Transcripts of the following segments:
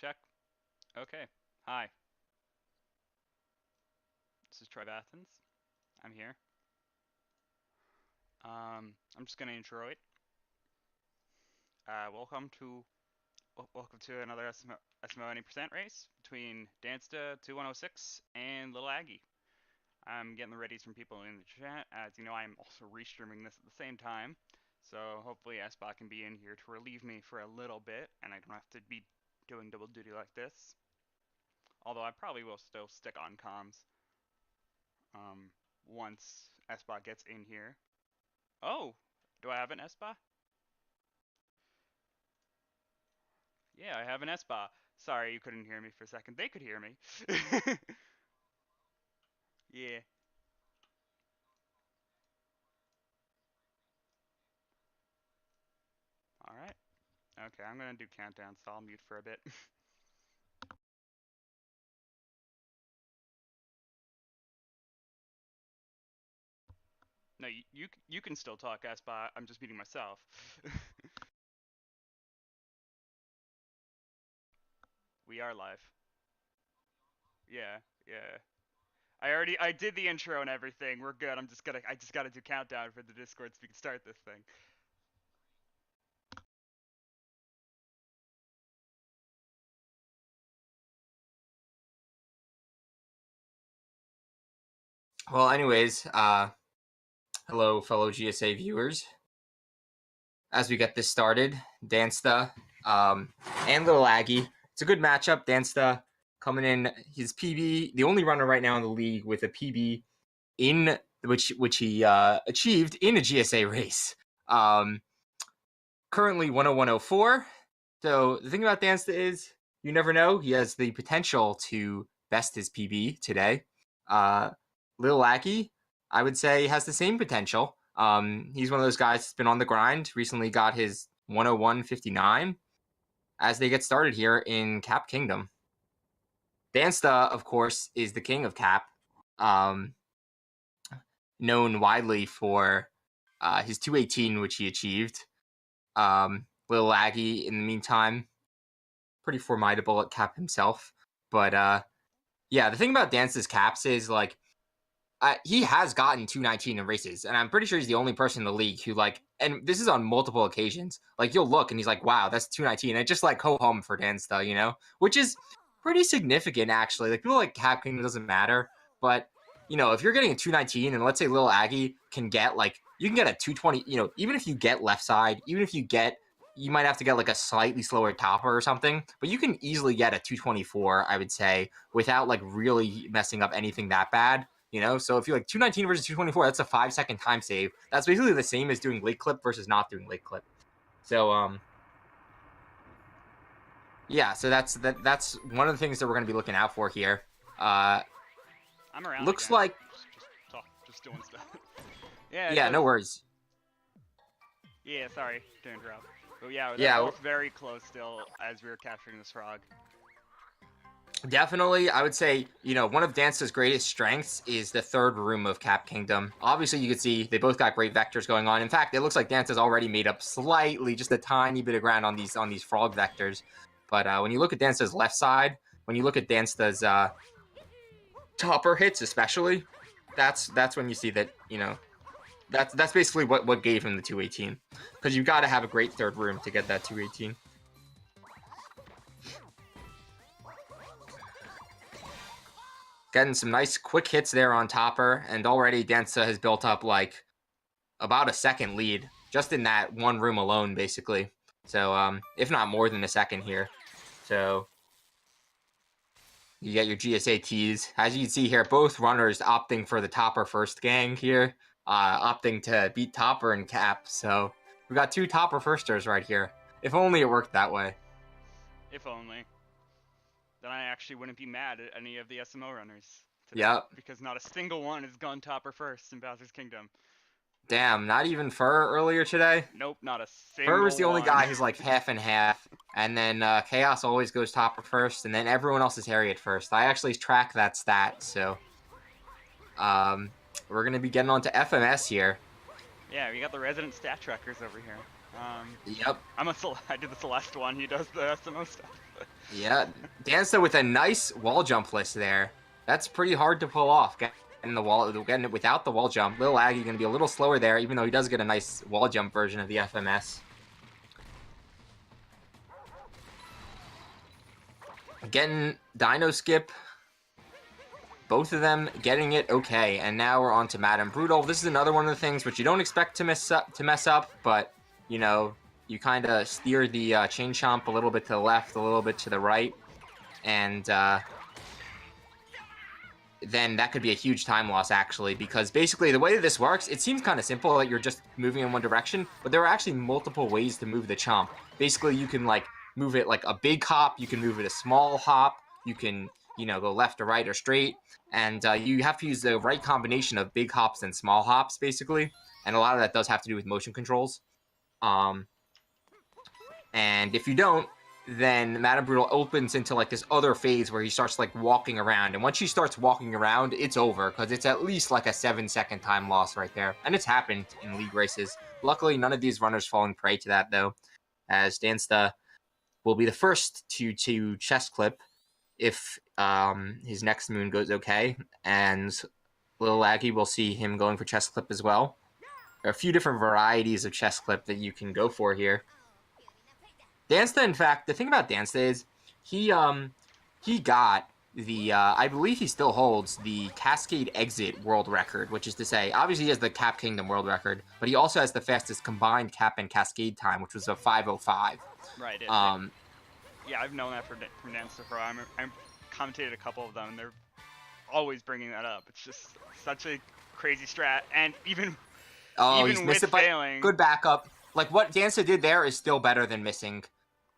Check. Okay. Hi. This is Troy Athens. I'm here. I'm just gonna intro it. Welcome to another SMO 80% race between Dansta2106 and LilAggy. I'm getting the readies from people in the chat. As you know, I'm also restreaming this at the same time, so hopefully SBot can be in here to relieve me for a little bit, and I don't have to be doing double duty like this. Although I probably will still stick on comms. Once SBot gets in here. Oh, do I have an SBA? Yeah, I have an SBA. Sorry, you couldn't hear me for a second. They could hear me. Yeah. All right. Okay, I'm gonna do countdown, so I'll mute for a bit. No, you can still talk, SBA. I'm just muting myself. We are live. Yeah, yeah. I did the intro and everything. We're good. I just gotta do countdown for the Discord so we can start this thing. Well, anyways, hello, fellow GSA viewers. As we get this started, Dansta and LilAggy. It's a good matchup. Dansta coming in his PB, the only runner right now in the league with a PB in which he achieved in a GSA race. Currently 10104. So the thing about Dansta is you never know. He has the potential to best his PB today. LilAggy, I would say, has the same potential. He's one of those guys that's been on the grind. Recently got his 101.59 as they get started here in Cap Kingdom. Dansta, of course, is the king of Cap, known widely for his 218, which he achieved. LilAggy, in the meantime, pretty formidable at Cap himself. But yeah, the thing about Dansta's caps is like he has gotten 219 in races, and I'm pretty sure he's the only person in the league who and this is on multiple occasions. Like you'll look and he's like, wow, that's 219, and just like ho hum for Dansta, which is pretty significant actually. Like people like Cap Kingdom doesn't matter, but if you're getting a 219 and let's say LilAggy can get you can get a 220, even if you get left side, even if you might have to get like a slightly slower topper or something, but you can easily get a 224, I would say, without like really messing up anything that bad. So if you 219 versus 224, that's a 5-second time save. That's basically the same as doing late clip versus not doing late clip. So yeah, so that's one of the things that we're going to be looking out for here. I'm around. Looks again. like just doing stuff. Yeah. Yeah, no worries. Yeah, sorry to interrupt. But yeah, we're both very close still as we were capturing this frog. Definitely, I would say, one of Dansta's greatest strengths is the third room of Cap Kingdom. Obviously, you can see they both got great vectors going on. In fact, it looks like Dansta's already made up slightly, just a tiny bit of ground on these frog vectors. But when you look at Dansta's left side, when you look at Dansta's topper hits especially, that's when you see that, that's basically what gave him the 218. Because you've got to have a great third room to get that 218. Getting some nice quick hits there on topper, and already Dansta has built up about a second lead just in that one room alone, basically. So if not more than a second here. So you get your GSA tees. As you can see here, both runners opting for the topper first gang here, opting to beat topper and cap. So we got two topper firsters right here. If only it worked that way. If only. Then I actually wouldn't be mad at any of the SMO runners today. Yep. Because not a single one has gone topper first in Bowser's Kingdom. Damn, not even Fur earlier today? Nope, not a single Fur was the only one. guy who's half and half. And then Chaos always goes topper first, and then everyone else is Harriet first. I actually track that stat, so we're going to be getting on to FMS here. Yeah, we got the resident stat trackers over here. Yep. I did the Celeste one. He does the SMO stuff. Yeah, Dansta with a nice wall jump list there. That's pretty hard to pull off. Getting it without the wall jump. LilAggy going to be a little slower there, even though he does get a nice wall jump version of the FMS. Getting Dino Skip. Both of them getting it okay, and now we're on to Madame Brutal. This is another one of the things which you don't expect to mess up, but you know, you kind of steer the chain chomp a little bit to the left, a little bit to the right, and then that could be a huge time loss, actually, because basically the way that this works, it seems kind of simple that you're just moving in one direction, but there are actually multiple ways to move the chomp. Basically, you can like move it like a big hop, you can move it a small hop, you can, you know, go left or right or straight, and you have to use the right combination of big hops and small hops, basically, and a lot of that does have to do with motion controls. And if you don't, then Madame Brutal opens into like this other phase where he starts like walking around, and once he starts walking around, it's over because it's at least like a 7-second time loss right there, and it's happened in league races. Luckily, none of these runners falling prey to that though, as Dansta will be the first to chest clip if his next moon goes okay, and LilAggy will see him going for chest clip as well. There are a few different varieties of chest clip that you can go for here. Dansta, in fact, the thing about Dansta is he got the I believe he still holds the Cascade Exit world record, which is to say, obviously he has the Cap Kingdom world record, but he also has the fastest combined Cap and Cascade time, which was a 5:05. Right. Yeah, I've known that from Dansta for a while. I've commentated a couple of them, and they're always bringing that up. It's just such a crazy strat, and even He's missed it, failing, good backup. Like what Dansta did there is still better than missing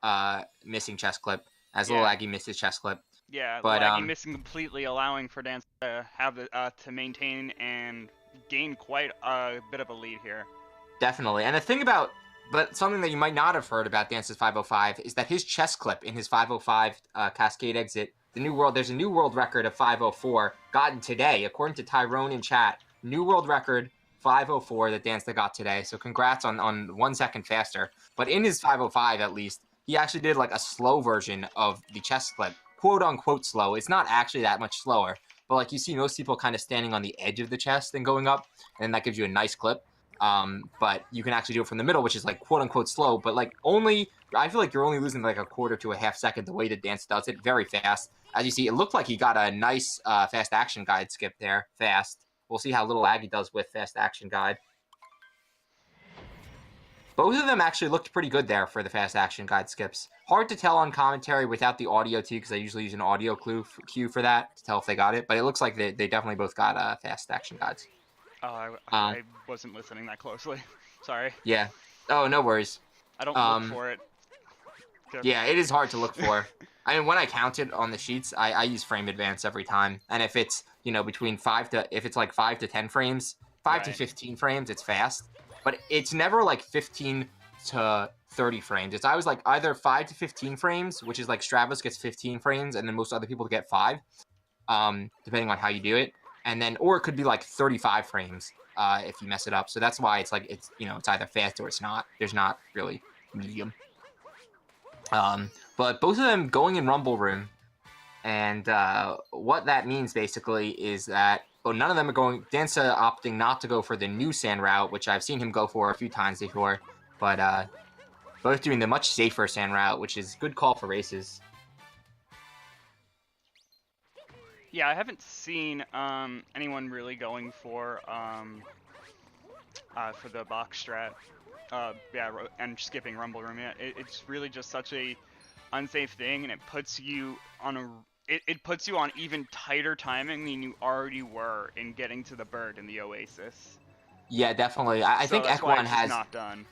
chest clip, as LilAggy missed his chest clip. Yeah, but LilAggy missing completely, allowing for Dansta to have to maintain and gain quite a bit of a lead here. Definitely, and the thing about, but something that you might not have heard about Dansta's 5:05 is that his chest clip in his 5:05 Cascade Exit, there's a new world record of 5:04 gotten today, according to Tyrone in chat. New world record 5:04 that Dansta got today. So congrats on 1 second faster. But in his 5:05 at least, he actually did like a slow version of the chest clip, quote unquote slow. It's not actually that much slower, but like you see most people kind of standing on the edge of the chest and going up, and that gives you a nice clip. But you can actually do it from the middle, which is like quote unquote slow, but like I feel like you're only losing like a quarter to a half second the way that Dansta does it, very fast. As you see, it looked like he got a nice fast action guide skip there, fast. We'll see how LilAggy does with fast action guide. Both of them actually looked pretty good there for the fast action guide skips. Hard to tell on commentary without the audio too, because I usually use an audio cue for that to tell if they got it, but it looks like they definitely both got fast action guides. I wasn't listening that closely. Sorry. Yeah. Oh, no worries. I don't look for it. Yeah, it is hard to look for. I mean, when I count it on the sheets, I use frame advance every time. And if it's, you know, if it's like 5 to 10 frames, 5 to 15 frames, it's fast. But it's never like 15 to 30 frames. It's always like either 5 to 15 frames, which is like Stravos gets 15 frames, and then most other people get 5, depending on how you do it. And then, or it could be like 35 frames if you mess it up. So that's why it's like, it's either fast or it's not. There's not really medium. But both of them going in Rumble Room, and what that means basically is that none of them are going. Dansta opting not to go for the new sand route, which I've seen him go for a few times before, but both doing the much safer sand route, which is a good call for races. Yeah, I haven't seen anyone really going for the box strat. And skipping Rumble Room. Yeah, it's really just such a unsafe thing, and it puts you on it puts you on even tighter timing than you already were in getting to the bird in the Oasis. Yeah, definitely. I think Ekwan has not done.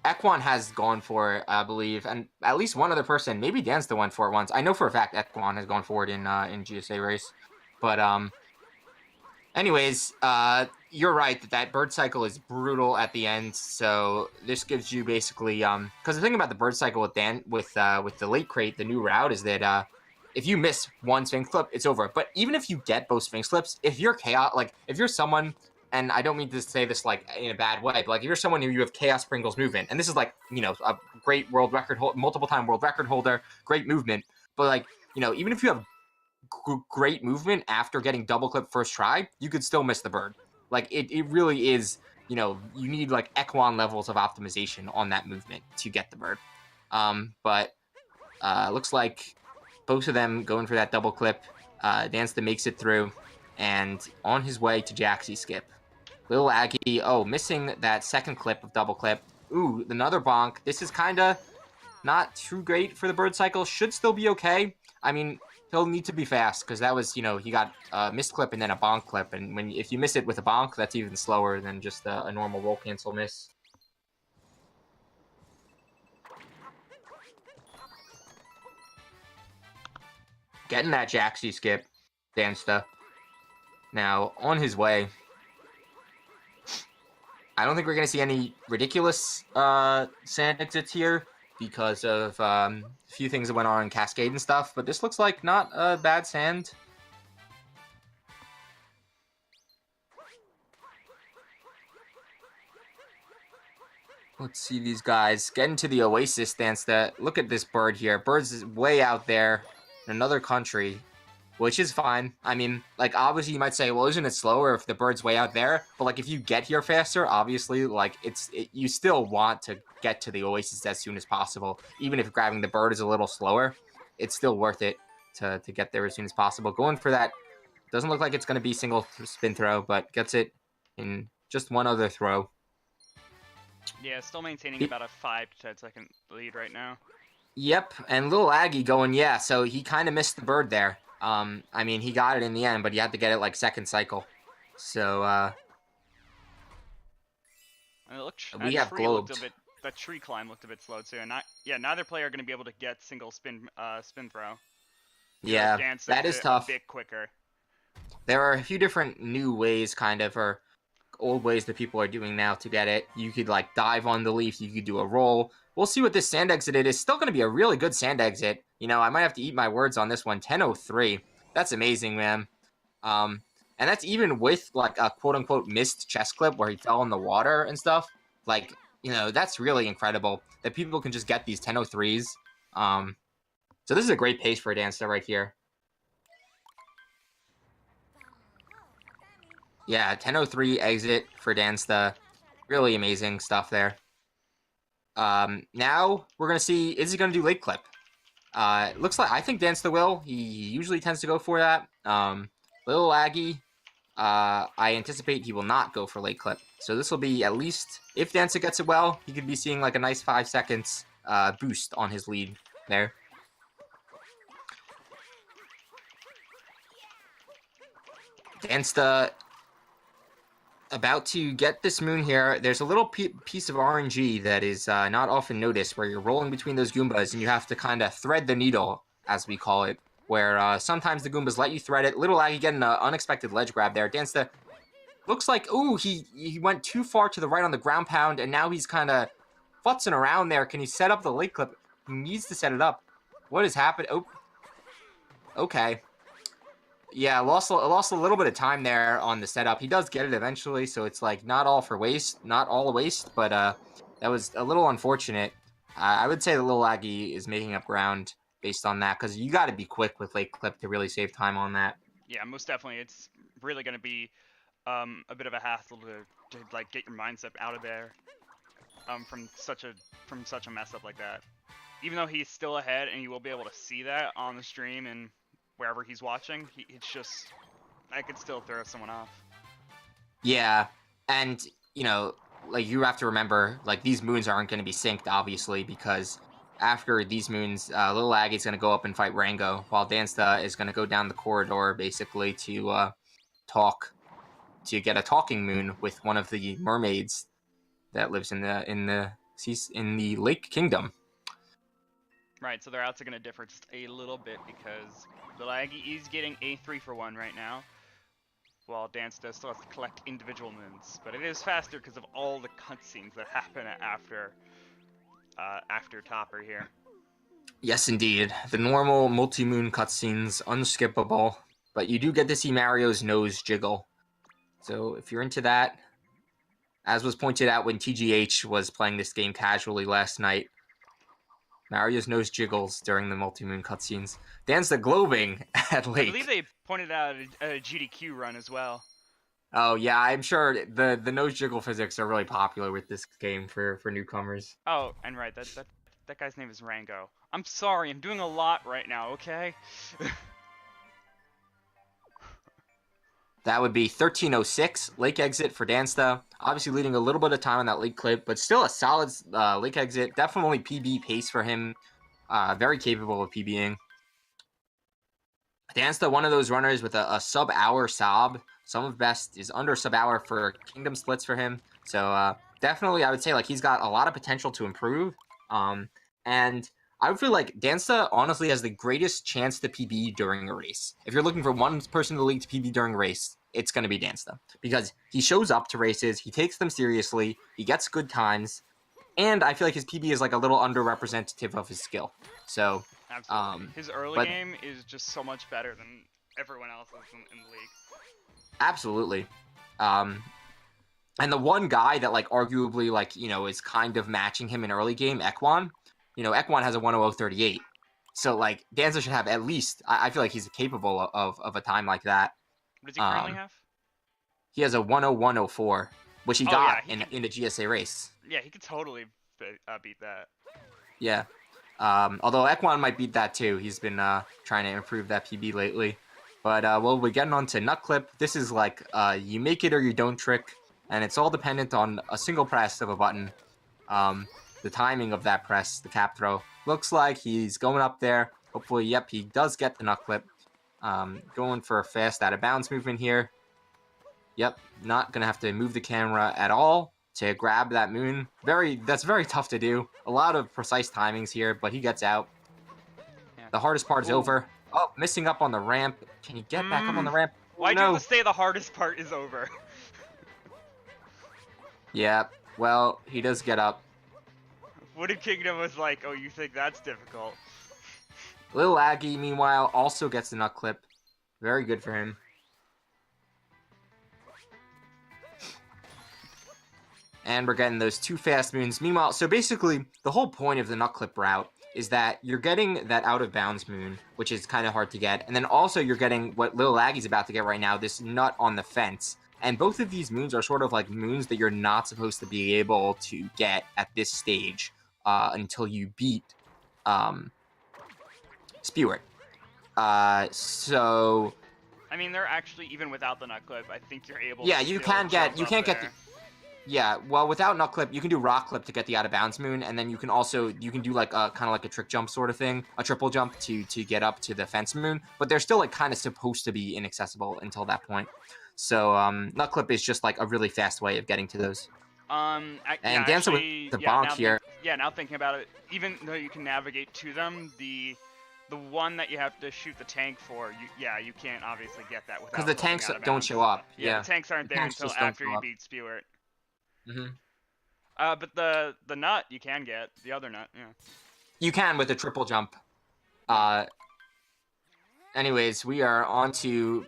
Ekwan has gone for it, I believe, and at least one other person, maybe Dansta went for it once. I know for a fact Ekwan has gone for it in GSA race, but anyways, you're right that bird cycle is brutal at the end. So this gives you basically, because the thing about the bird cycle with the late crate, the new route is that if you miss one Sphinx clip, it's over. But even if you get both Sphinx clips, if you're chaos, like if you're someone and I don't mean to say this like in a bad way, but like if you're someone who you have Chaos Pringles movement, and this is like, you know, a great world record, multiple time world record holder, great movement, but like, you know, even if you have great movement after getting double clip first try, you could still miss the bird. Like it really is, you know, you need like Equan levels of optimization on that movement to get the bird. But looks like both of them going for that double clip. Dansta makes it through, and on his way to Jaxie skip. LilAggy, oh, missing that second clip of double clip. Ooh, another bonk. This is kind of not too great for the bird cycle. Should still be okay. I mean, he'll need to be fast because that was, you know, he got a missed clip and then a bonk clip. And if you miss it with a bonk, that's even slower than just a normal roll cancel miss. Getting that Jaxie skip, Dansta. Now, on his way. I don't think we're going to see any ridiculous sand exits here because of a few things that went on in Cascade and stuff, but this looks like not a bad sand. Let's see these guys getting to the Oasis dance. Look at this bird here. Bird's is way out there in another country, which is fine. I mean, like, obviously you might say, well, isn't it slower if the bird's way out there? But, like, if you get here faster, obviously, like, you still want to get to the Oasis as soon as possible. Even if grabbing the bird is a little slower, it's still worth it to get there as soon as possible. Going for that, doesn't look like it's going to be single spin throw, but gets it in just one other throw. Yeah, still maintaining about a 5 to 10 second lead right now. Yep, and LilAggy going, yeah, so he kind of missed the bird there. I mean, he got it in the end, but he had to get it like second cycle. So, and it looked, we have globed. That tree climb looked a bit slow too, and neither player are going to be able to get single spin throw. Yeah, that is tough. A bit quicker. There are a few different new ways, kind of, or old ways that people are doing now to get it. You could like dive on the leaf, you could do a roll. We'll see what this sand exit is. Still going to be a really good sand exit. You know, I might have to eat my words on this one. 10:03. That's amazing, man. And that's even with like a quote unquote missed chest clip where he fell in the water and stuff. Like, you know, that's really incredible that people can just get these 10:03s. So this is a great pace for Dansta right here. Yeah, 10:03 exit for Dansta. Really amazing stuff there. Now we're going to see, is he going to do late clip? Looks like, I think Dansta will. He usually tends to go for that. LilAggy, I anticipate he will not go for late clip. So this will be at least, if Dansta gets it well, he could be seeing like a nice 5 seconds boost on his lead there. Dansta about to get this moon here. There's a little piece of RNG that is not often noticed where you're rolling between those Goombas and you have to kind of thread the needle, as we call it, where sometimes the Goombas let you thread it. LilAggy getting an unexpected ledge grab there. Dansta looks like, ooh, he went too far to the right on the ground pound, and now he's kind of futzing around there. Can he set up the late clip? He needs to set it up. What has happened? Oh, okay. Yeah, lost a little bit of time there on the setup. He does get it eventually, so it's like not all waste, but that was a little unfortunate. I would say that LilAggy is making up ground based on that, because you got to be quick with late clip to really save time on that. Yeah, most definitely. It's really going to be a bit of a hassle to like get your mindset out of there from such a mess up like that. Even though he's still ahead, and you will be able to see that on the stream and wherever he's watching, it's just, I could still throw someone off. Yeah, and, you know, like, you have to remember, like, these moons aren't going to be synced, obviously, because after these moons, LilAggy is going to go up and fight Rango, while Dansta is going to go down the corridor, basically, to get a talking moon with one of the mermaids that lives in the Lake Kingdom. Right, so their outs are going to differ just a little bit because LilAggy is getting a 3-for-1 right now, while Dansta still has to collect individual moons. But it is faster because of all the cutscenes that happen after Topper here. Yes, indeed. The normal multi-moon cutscenes, unskippable. But you do get to see Mario's nose jiggle. So if you're into that, as was pointed out when TGH was playing this game casually last night, Mario's nose jiggles during the multi-moon cutscenes. Dansta globing at I believe Lake. they pointed out a GDQ run as well. Oh yeah, I'm sure the nose jiggle physics are really popular with this game for newcomers. Oh, and right, that guy's name is Rango. I'm sorry, I'm doing a lot right now, okay? That would be 1306, Lake exit for Dansta. Obviously leading a little bit of time on that Lake clip, but still a solid Lake exit. Definitely PB pace for him. Very capable of PBing. Dansta, one of those runners with a sub-hour sob. Some of best is under sub-hour for Kingdom splits for him. So definitely, I would say like he's got a lot of potential to improve. And I would feel like Dansta honestly has the greatest chance to PB during a race. If you're looking for one person in the league to PB during a race, it's going to be Dansta because he shows up to races, he takes them seriously, he gets good times, and I feel like his PB is like a little underrepresentative of his skill. So Absolutely. His early but game is just so much better than everyone else's in the league. absolutely. And the one guy that like arguably like, you know, is kind of matching him in early game, Ekwan. You know, Ekwan has a 10038. So like Danza should have at least I feel like he's capable of a time like that. What does he currently have? He has a 10104, which he got in the GSA race. Yeah, he could totally beat that. Yeah. Although Ekwan might beat that too. He's been trying to improve that PB lately. But well, we're getting on to Nut Clip. This is like you make it or you don't trick, and it's all dependent on a single press of a button. The timing of that press, the cap throw. Looks like he's going up there. Hopefully, yep, he does get the Nut Clip. Going for a fast out of bounds movement here. Yep, not gonna have to move the camera at all to grab that moon. That's very tough to do. A lot of precise timings here, but he gets out. Yeah. The hardest part is over. Oh, missing up on the ramp. Can he get back up on the ramp? Why do you have to say the hardest part is over? Yeah, well, he does get up. What if Kingdom was like, oh, you think that's difficult? LilAggy, meanwhile, also gets the Nut Clip. Very good for him. And we're getting those two fast moons. Meanwhile, so basically, the whole point of the Nut Clip route is that you're getting that out of bounds moon, which is kind of hard to get. And then also you're getting what LilAggy's about to get right now, this nut on the fence. And both of these moons are sort of like moons that you're not supposed to be able to get at this stage until you beat Spewer. So... I mean, they're actually, even without the Nut Clip, I think you're able to you can't get the... Yeah, well, without Nut Clip, you can do Rock Clip to get the out of bounds moon, and then you can do like a kind of like a trick jump sort of thing, a triple jump to get up to the fence moon, but they're still like kind of supposed to be inaccessible until that point. So Nut Clip is just like a really fast way of getting to those. And Dansta with the bonk here. Now thinking about it, even though you can navigate to them, the one that you have to shoot the tank for, you can't obviously get that without. Because the tanks don't show up. Yeah, the tanks aren't there until after you beat Spewer. Mm-hmm. But the nut you can get, the other nut, yeah. You can with a triple jump. Anyways, we are on to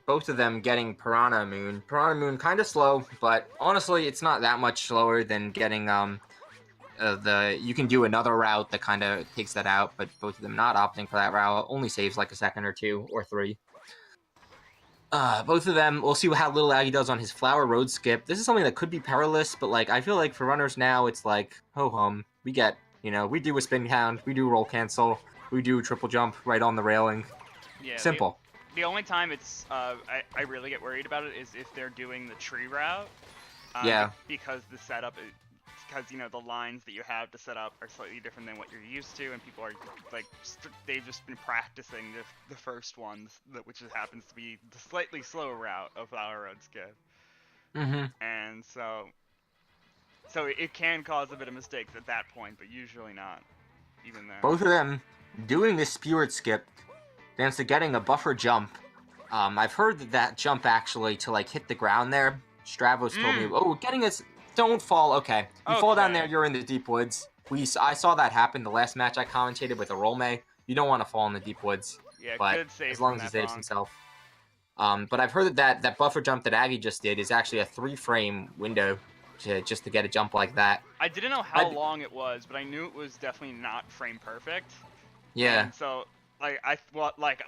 both of them getting Piranha Moon. Piranha Moon kind of slow, but honestly, it's not that much slower than getting you can do another route that kind of takes that out, but both of them not opting for that route only saves like a second or two or three. Both of them, we'll see how LilAggy does on his Flower Road skip. This is something that could be perilous, but like I feel like for runners now, it's like ho-hum. We get, we do a spin count, we do roll cancel, we do triple jump right on the railing. Yeah, simple. The only time it's I really get worried about it is if they're doing the tree route. Because the setup is, because the lines that you have to set up are slightly different than what you're used to, and people are like they've just been practicing the first ones, which just happens to be the slightly slower route of Flower Road skip. Mm-hmm. And so it can cause a bit of mistakes at that point, but usually not. Even then. Both of them doing this Spewer skip, thanks to getting a buffer jump. I've heard that jump actually to like hit the ground there. Stravos told me, oh, getting us. Don't fall. Okay, you fall down there. You're in the deep woods. I saw that happen the last match I commentated with a roll may. You don't want to fall in the deep woods. Yeah, but good save as long as he saves himself. But I've heard that buffer jump that Aggie just did is actually a 3-frame window just to get a jump like that. I didn't know how long it was, but I knew it was definitely not frame perfect. Yeah. And so, like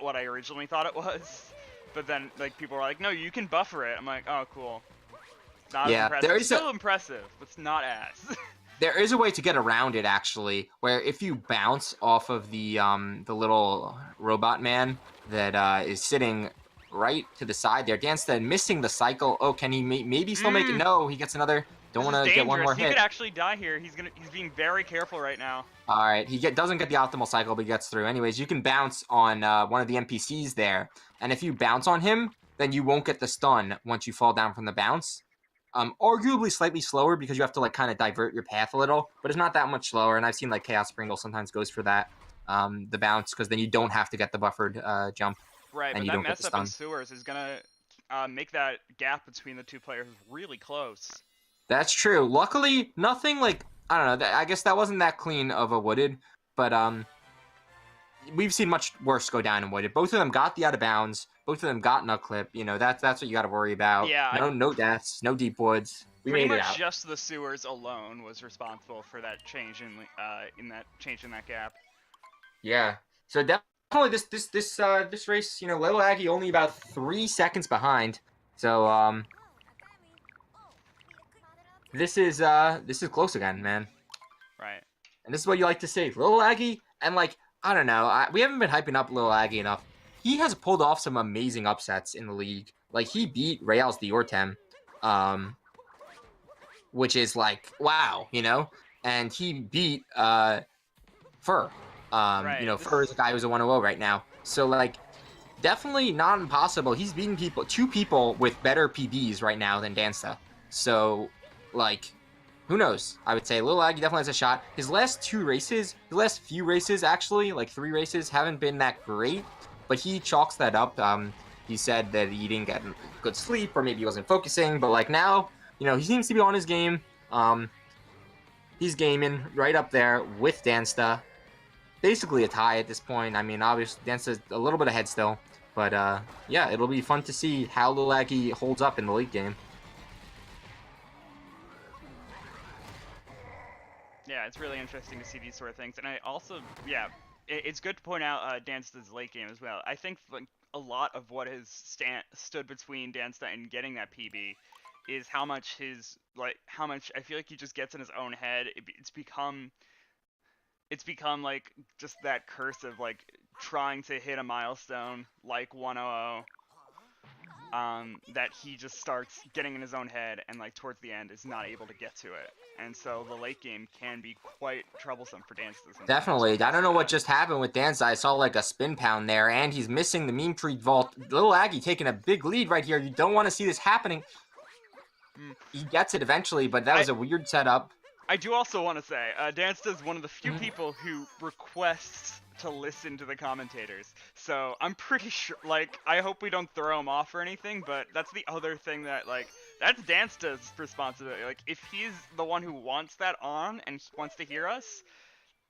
what I originally thought it was, but then like people were like, no, you can buffer it. I'm like, oh, cool. Not as impressive. Still impressive, but it's not as. There is a way to get around it actually, where if you bounce off of the little robot man that is sitting right to the side there, Dansta missing the cycle. Oh, can he maybe still make it? No, he gets another. Don't want to get one more hit. He could actually die here. He's being very careful right now. All right, he doesn't get the optimal cycle, but he gets through. Anyways, you can bounce on one of the NPCs there, and if you bounce on him, then you won't get the stun once you fall down from the bounce. Arguably slightly slower because you have to like kind of divert your path a little, but it's not that much slower. And I've seen like Chaos Springle sometimes goes for that, the bounce, because then you don't have to get the buffered jump. Right, but that mess up in sewers is gonna make that gap between the two players really close. That's true. Luckily, nothing like, I don't know. I guess that wasn't that clean of a wooded, but we've seen much worse go down in wooded. Both of them got the out of bounds. Both of them got nut clip. You know, that's what you got to worry about. Yeah. No deaths, no deep woods. We pretty made much it out. Just the sewers alone was responsible for that change in that gap. Yeah. So definitely this race, you know, LilAggy only about 3 seconds behind. So this is close again, man. Right. And this is what you like to see, LilAggy, and like, I don't know, we haven't been hyping up LilAggy enough. He has pulled off some amazing upsets in the league. Like, he beat Real's Diortem, which is like, wow, you know? And he beat Fur. Right. You know, Fur is a guy who's a 1-0 right now. So, like, definitely not impossible. He's beating two people with better PBs right now than Dansta. So, like, who knows? I would say LilAggy definitely has a shot. His last few races, actually, like 3 races, haven't been that great. But he chalks that up. He said that he didn't get good sleep, or maybe he wasn't focusing. But like now, you know, he seems to be on his game. He's gaming right up there with Dansta. Basically a tie at this point. I mean, obviously Dansta's a little bit ahead still. But yeah, it'll be fun to see how LilAggy holds up in the late game. Yeah, it's really interesting to see these sort of things. And I also, yeah, it's good to point out Dansta's late game as well. I think like a lot of what has stood between Dansta and getting that PB is how much I feel like he just gets in his own head. It's become like just that curse of like trying to hit a milestone like 100. That he just starts getting in his own head and like towards the end is not able to get to it. And so the late game can be quite troublesome for Dansta. Definitely. I don't know what just happened with Dansta. I saw like a spin pound there, and he's missing the meme tree vault. LilAggy taking a big lead right here. You don't want to see this happening. He gets it eventually, but that was a weird setup. I do also want to say, Dansta is one of the few people who requests to listen to the commentators. So I'm pretty sure, like, I hope we don't throw him off or anything, but that's the other thing that, like, that's Dansta's responsibility. Like, if he's the one who wants that on and wants to hear us,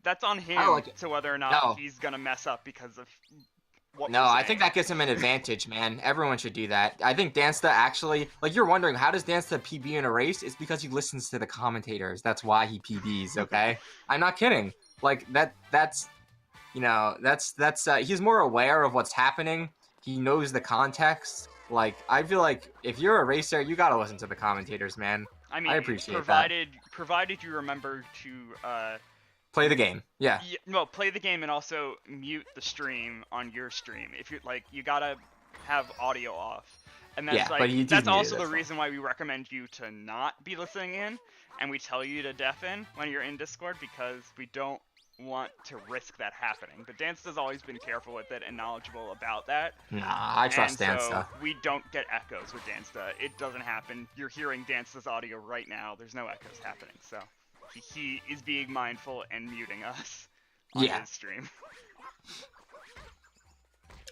that's on him to whether or not he's gonna mess up because of what we're saying. I think that gives him an advantage, man. Everyone should do that. I think Dansta actually, like, you're wondering, how does Dansta PB in a race? It's because he listens to the commentators. That's why he PBs, okay? I'm not kidding. Like, that's... You know, that's he's more aware of what's happening. He knows the context. Like, I feel like if you're a racer, you gotta listen to the commentators, man. I mean, I appreciate provided you remember to play the game. Yeah. No, play the game and also mute the stream on your stream. If you like, you gotta have audio off. And that's that's also the reason why we recommend you to not be listening in, and we tell you to deafen when you're in Discord, because we don't want to risk that happening. But Dansta's always been careful with it and knowledgeable about that. Nah, I trust Dansta. So we don't get echoes with Dansta. It doesn't happen. You're hearing Dansta's audio right now. There's no echoes happening. So he is being mindful and muting us on his stream.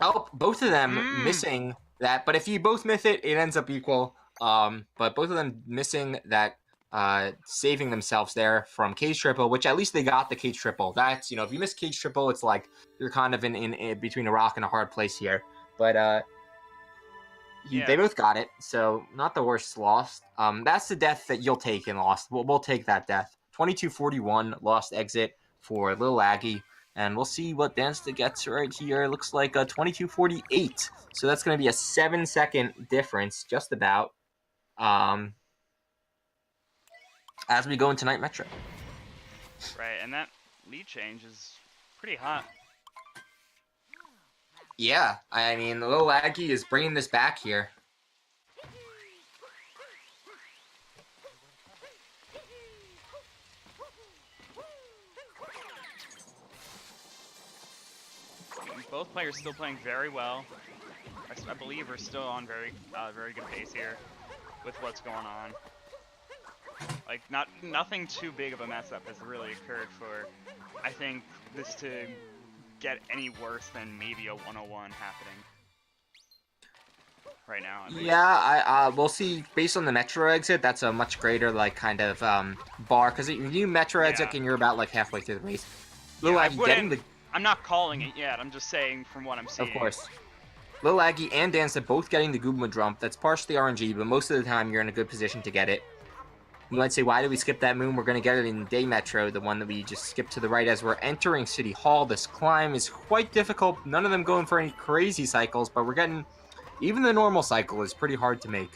Oh, both of them missing that. But if you both miss it, it ends up equal. But both of them missing that saving themselves there from cage triple, which at least they got the cage triple. That's, you know, if you miss cage triple, it's like you're kind of in between a rock and a hard place here. But They both got it, so not the worst lost. That's the death that you'll take in Lost. We'll take that death. 2241 lost exit for LilAggy, and we'll see what Dansta gets right here. It looks like a 2248, so that's going to be a 7-second difference, just about. As we go into Night Metro. Right, and that lead change is pretty hot. Yeah, I mean, LilAggy is bringing this back here. Both players still playing very well. I believe we're still on very good pace here with what's going on. Like, nothing too big of a mess up has really occurred for, I think, this to get any worse than maybe a 101 happening right now. Yeah, we'll see. Based on the Metro exit, that's a much greater, like, kind of bar, because you Metro exit and you're about, like, halfway through the race. LilAggy getting the... I'm not calling it yet, I'm just saying from what I'm seeing. Of course. LilAggy and Dansta both getting the Goomba Jump. That's partially RNG, but most of the time you're in a good position to get it. You might say, why did we skip that moon? We're going to get it in Day Metro, the one that we just skipped to the right as we're entering City Hall. This climb is quite difficult. None of them going for any crazy cycles, but we're getting... Even the normal cycle is pretty hard to make.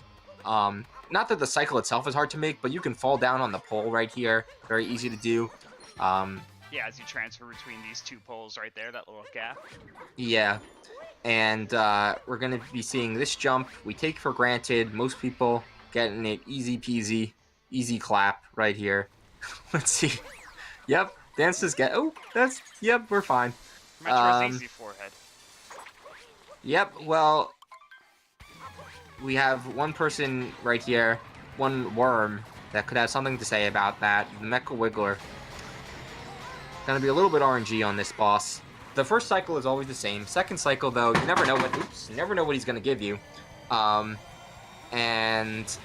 Not that the cycle itself is hard to make, but you can fall down on the pole right here. Very easy to do. Yeah, as you transfer between these two poles right there, that little gap. Yeah. And we're going to be seeing this jump. We take for granted. Most people getting it easy peasy. Easy clap right here. Let's see. Yep. Dansta's get... Oh, that's... Yep, we're fine. Metro's easy forehead. Yep, well... We have one person right here. One worm that could have something to say about that. The Mecha Wiggler. Gonna be a little bit RNG on this boss. The first cycle is always the same. Second cycle, though, you never know what... Oops. You never know what he's gonna give you. And...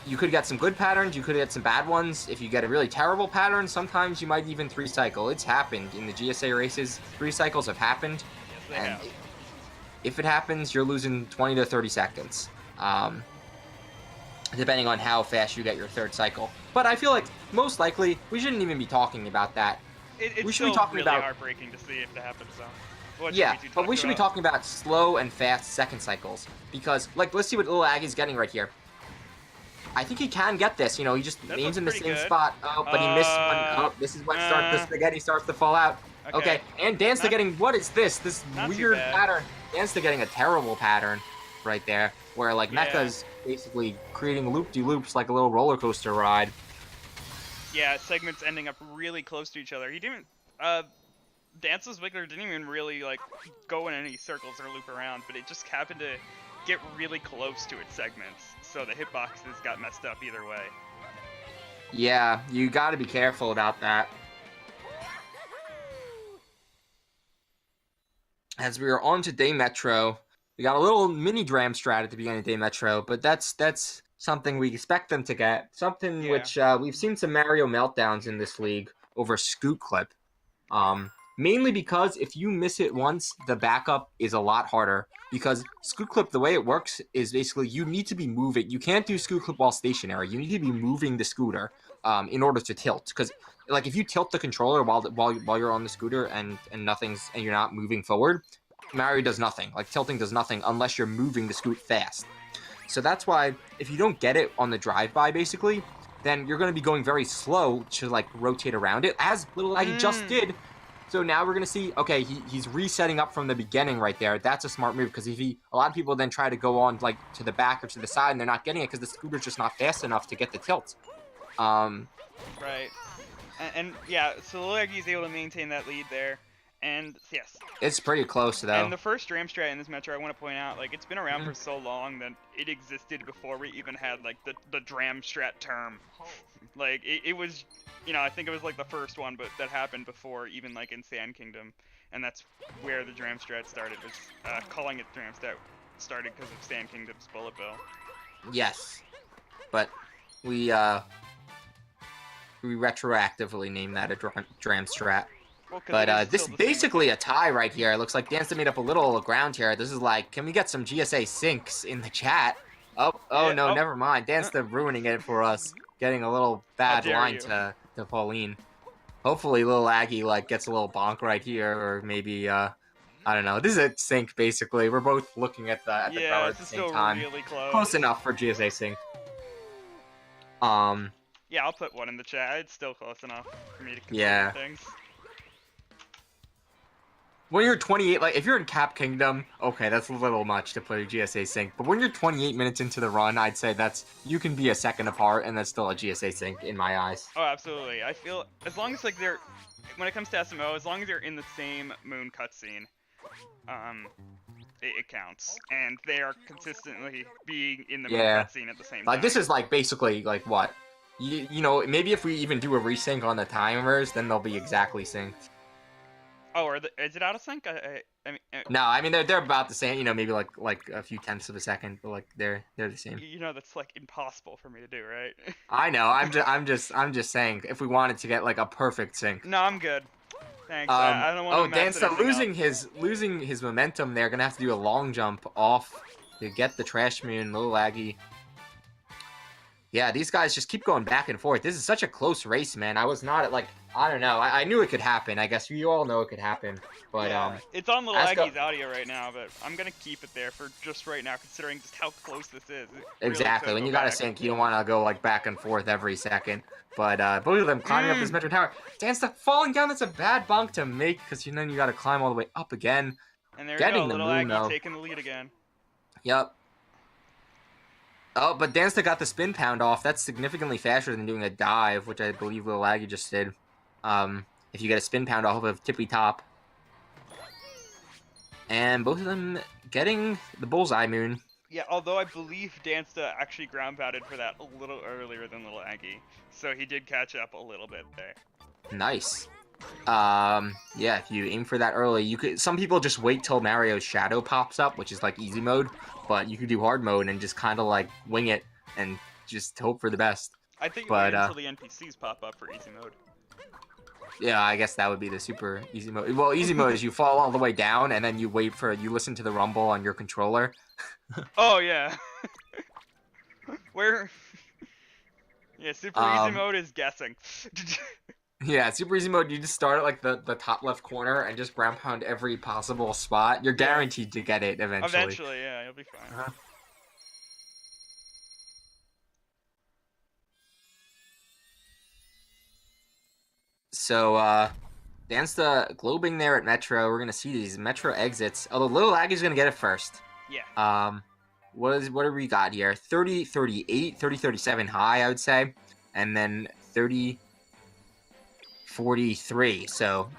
You could get some good patterns, you could get some bad ones. If you get a really terrible pattern, sometimes you might even 3-cycle. It's happened in the GSA races. 3 cycles have happened. Yes, they and have. If it happens, you're losing 20 to 30 seconds. Depending on how fast you get your 3rd cycle. But I feel like, most likely, we shouldn't even be talking about that. It's we should still be talking really about... heartbreaking to see if that happens, though. But we should be talking about slow and fast second cycles. Because, like, let's see what LilAggy's getting right here. I think he can get this. You know, he just aims in the same spot. Oh, but he missed one. Oh, this is when the spaghetti starts to fall out. Okay. And Dansta getting... What is this? This weird pattern. Dansta getting a terrible pattern right there. Where, like, Mecha's basically creating loop-de-loops like a little roller coaster ride. Yeah, segments ending up really close to each other. He didn't... Dansta's Wiggler didn't even really, like, go in any circles or loop around, but it just happened to get really close to its segments, so the hitboxes got messed up either way. Yeah, you gotta be careful about that. As we are on to Day Metro, we got a little mini dram strat at the beginning of Day Metro, but that's something we expect them to get. Something which we've seen some Mario meltdowns in this league over Scoot Clip. Mainly because if you miss it once, the backup is a lot harder. Because Scoot Clip, the way it works is basically you need to be moving. You can't do Scoot Clip while stationary. You need to be moving the scooter in order to tilt. Because like if you tilt the controller while you're on the scooter and you're not moving forward, Mario does nothing. Like tilting does nothing unless you're moving the scoot fast. So that's why if you don't get it on the drive-by, basically, then you're going to be going very slow to like rotate around it, as LilAggy just did. So now we're going to see, okay, he's resetting up from the beginning right there. That's a smart move, because a lot of people then try to go on like to the back or to the side, and they're not getting it because the scooter's just not fast enough to get the tilt. Right. And yeah, so LilAggy's able to maintain that lead there. And yes. It's pretty close, though. And the first Dram strat in this Metro, I want to point out, like, it's been around for so long that it existed before we even had, like, the Dram strat term. Like, it was, you know, I think it was, like, the first one, but that happened before, even, like, in Sand Kingdom. And that's where the Dram strat started, was calling it Dram strat started because of Sand Kingdom's Bullet Bill. Yes. But we retroactively named that a Dram strat. Well, because it is But this still is the same basically with a tie right here. It looks like Dansta made up a little ground here. This is like, can we get some GSA syncs in the chat? Oh yeah. no, Oh, never mind. Dansta ruining it for us, getting a little how bad dare line you? to Pauline. Hopefully, LilAggy like gets a little bonk right here, or maybe I don't know. This is a sync basically. We're both looking at the Yeah, ground at this the is same still time. really close. Close enough for GSA sync. Yeah, I'll put one in the chat. It's still close enough for me to consider Yeah. things. When you're 28, like if you're in Cap Kingdom, okay, that's a little much to play GSA sync. But when you're 28 minutes into the run, I'd say you can be a second apart, and that's still a GSA sync in my eyes. Oh, absolutely. I feel as long as like when it comes to SMO, as long as they're in the same moon cutscene, it counts, and they are consistently being in the moon Yeah, cutscene at the same like time. this is like basically like what, you know, maybe if we even do a resync on the timers, then they'll be exactly synced. Oh, is it out of sync? I mean, No, I mean they're about the same. You know, maybe like a few tenths of a second, but like they're the same. you know that's like impossible for me to do, right? I know. I'm just saying if we wanted to get like a perfect sync. No, I'm good. Thanks. I don't want to mess Dansta anything up. losing his momentum there. Gonna have to do a long jump off to get the Trash Moon. LilAggy. Yeah, these guys just keep going back and forth. This is such a close race, man. I was not like, I don't know. I knew it could happen. I guess you all know it could happen. But yeah, it's on LilAggy's Asuka... audio right now, but I'm gonna keep it there for just right now, considering just how close this is. Exactly. When you got to sync, you don't want to go like back and forth every second. But both of them climbing up this metro tower. Dansta falling down. That's a bad bunk to make because then you got to climb all the way up again. And there Getting you go, the moon, LilAggy though. taking the lead again. Yep. Oh, but Dansta got the spin pound off. That's significantly faster than doing a dive, which I believe LilAggy just did. If you get a spin pound off of tippy top. And both of them getting the bullseye moon. Yeah, although I believe Dansta actually ground pounded for that a little earlier than LilAggy, so he did catch up a little bit there. Nice. Yeah, if you aim for that early, you could. Some people just wait till Mario's shadow pops up, which is like easy mode, but you could do hard mode and just kind of like wing it and just hope for the best. I think you wait until the NPCs pop up for easy mode. Yeah, I guess that would be the super easy mode. Well, easy mode is you fall all the way down and then you listen to the rumble on your controller. Oh yeah. Yeah, super easy mode is guessing. Yeah, super easy mode, you just start at like the top left corner and just ground pound every possible spot. You're guaranteed to get it eventually. Eventually, yeah, you'll be fine. So, Dansta globing there at Metro. We're gonna see these Metro exits. Although LilAggy's gonna get it first. Yeah. What do we got here? 30, 38, 30, 37 high, I would say. And then 30, 43. So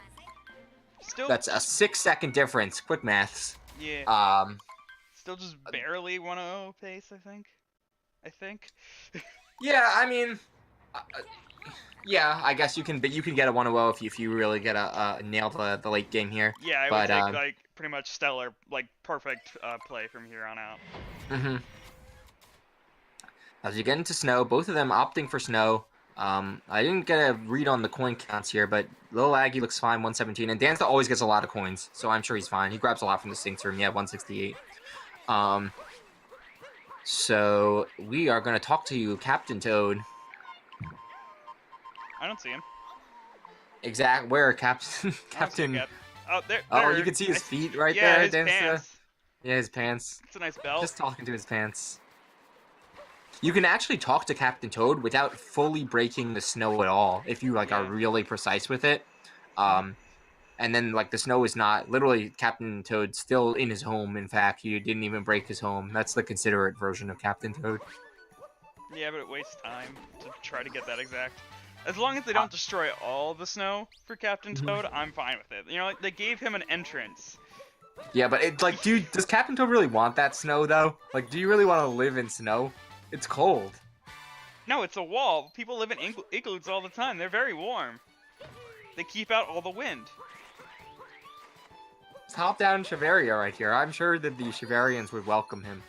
Still, that's a 6-second difference. Quick maths. Yeah. Still just barely 1:00 pace, I think. Yeah, I mean, yeah, I guess you can, but you can get a 1-0 if you really get a nail the late game here. Yeah, it would take like pretty much stellar, like perfect play from here on out. As you get into snow, both of them opting for snow. I didn't get a read on the coin counts here, but LilAggy looks fine, 117, and Dansta always gets a lot of coins, so I'm sure he's fine. He grabs a lot from the syncs room, yeah, 168. So we are going to talk to you, Captain Toad. I don't see him. Where, Captain? Oh, there. Oh, you can see his feet right there, his Dansta. Pants. Yeah, his pants. It's a nice belt. Just talking to his pants. You can actually talk to Captain Toad without fully breaking the snow at all, if you are really precise with it. And then the snow is not literally Captain Toad's still in his home. In fact, you didn't even break his home. That's the considerate version of Captain Toad. Yeah, but it wastes time to try to get that exact. As long as they don't destroy all the snow for Captain Toad, I'm fine with it. You know, they gave him an entrance. Yeah, but dude, does Captain Toad really want that snow though? Do you really want to live in snow? It's cold. No, it's a wall. People live in igloos all the time. They're very warm. They keep out all the wind. Top down Shiveria right here. I'm sure that the Shiverians would welcome him.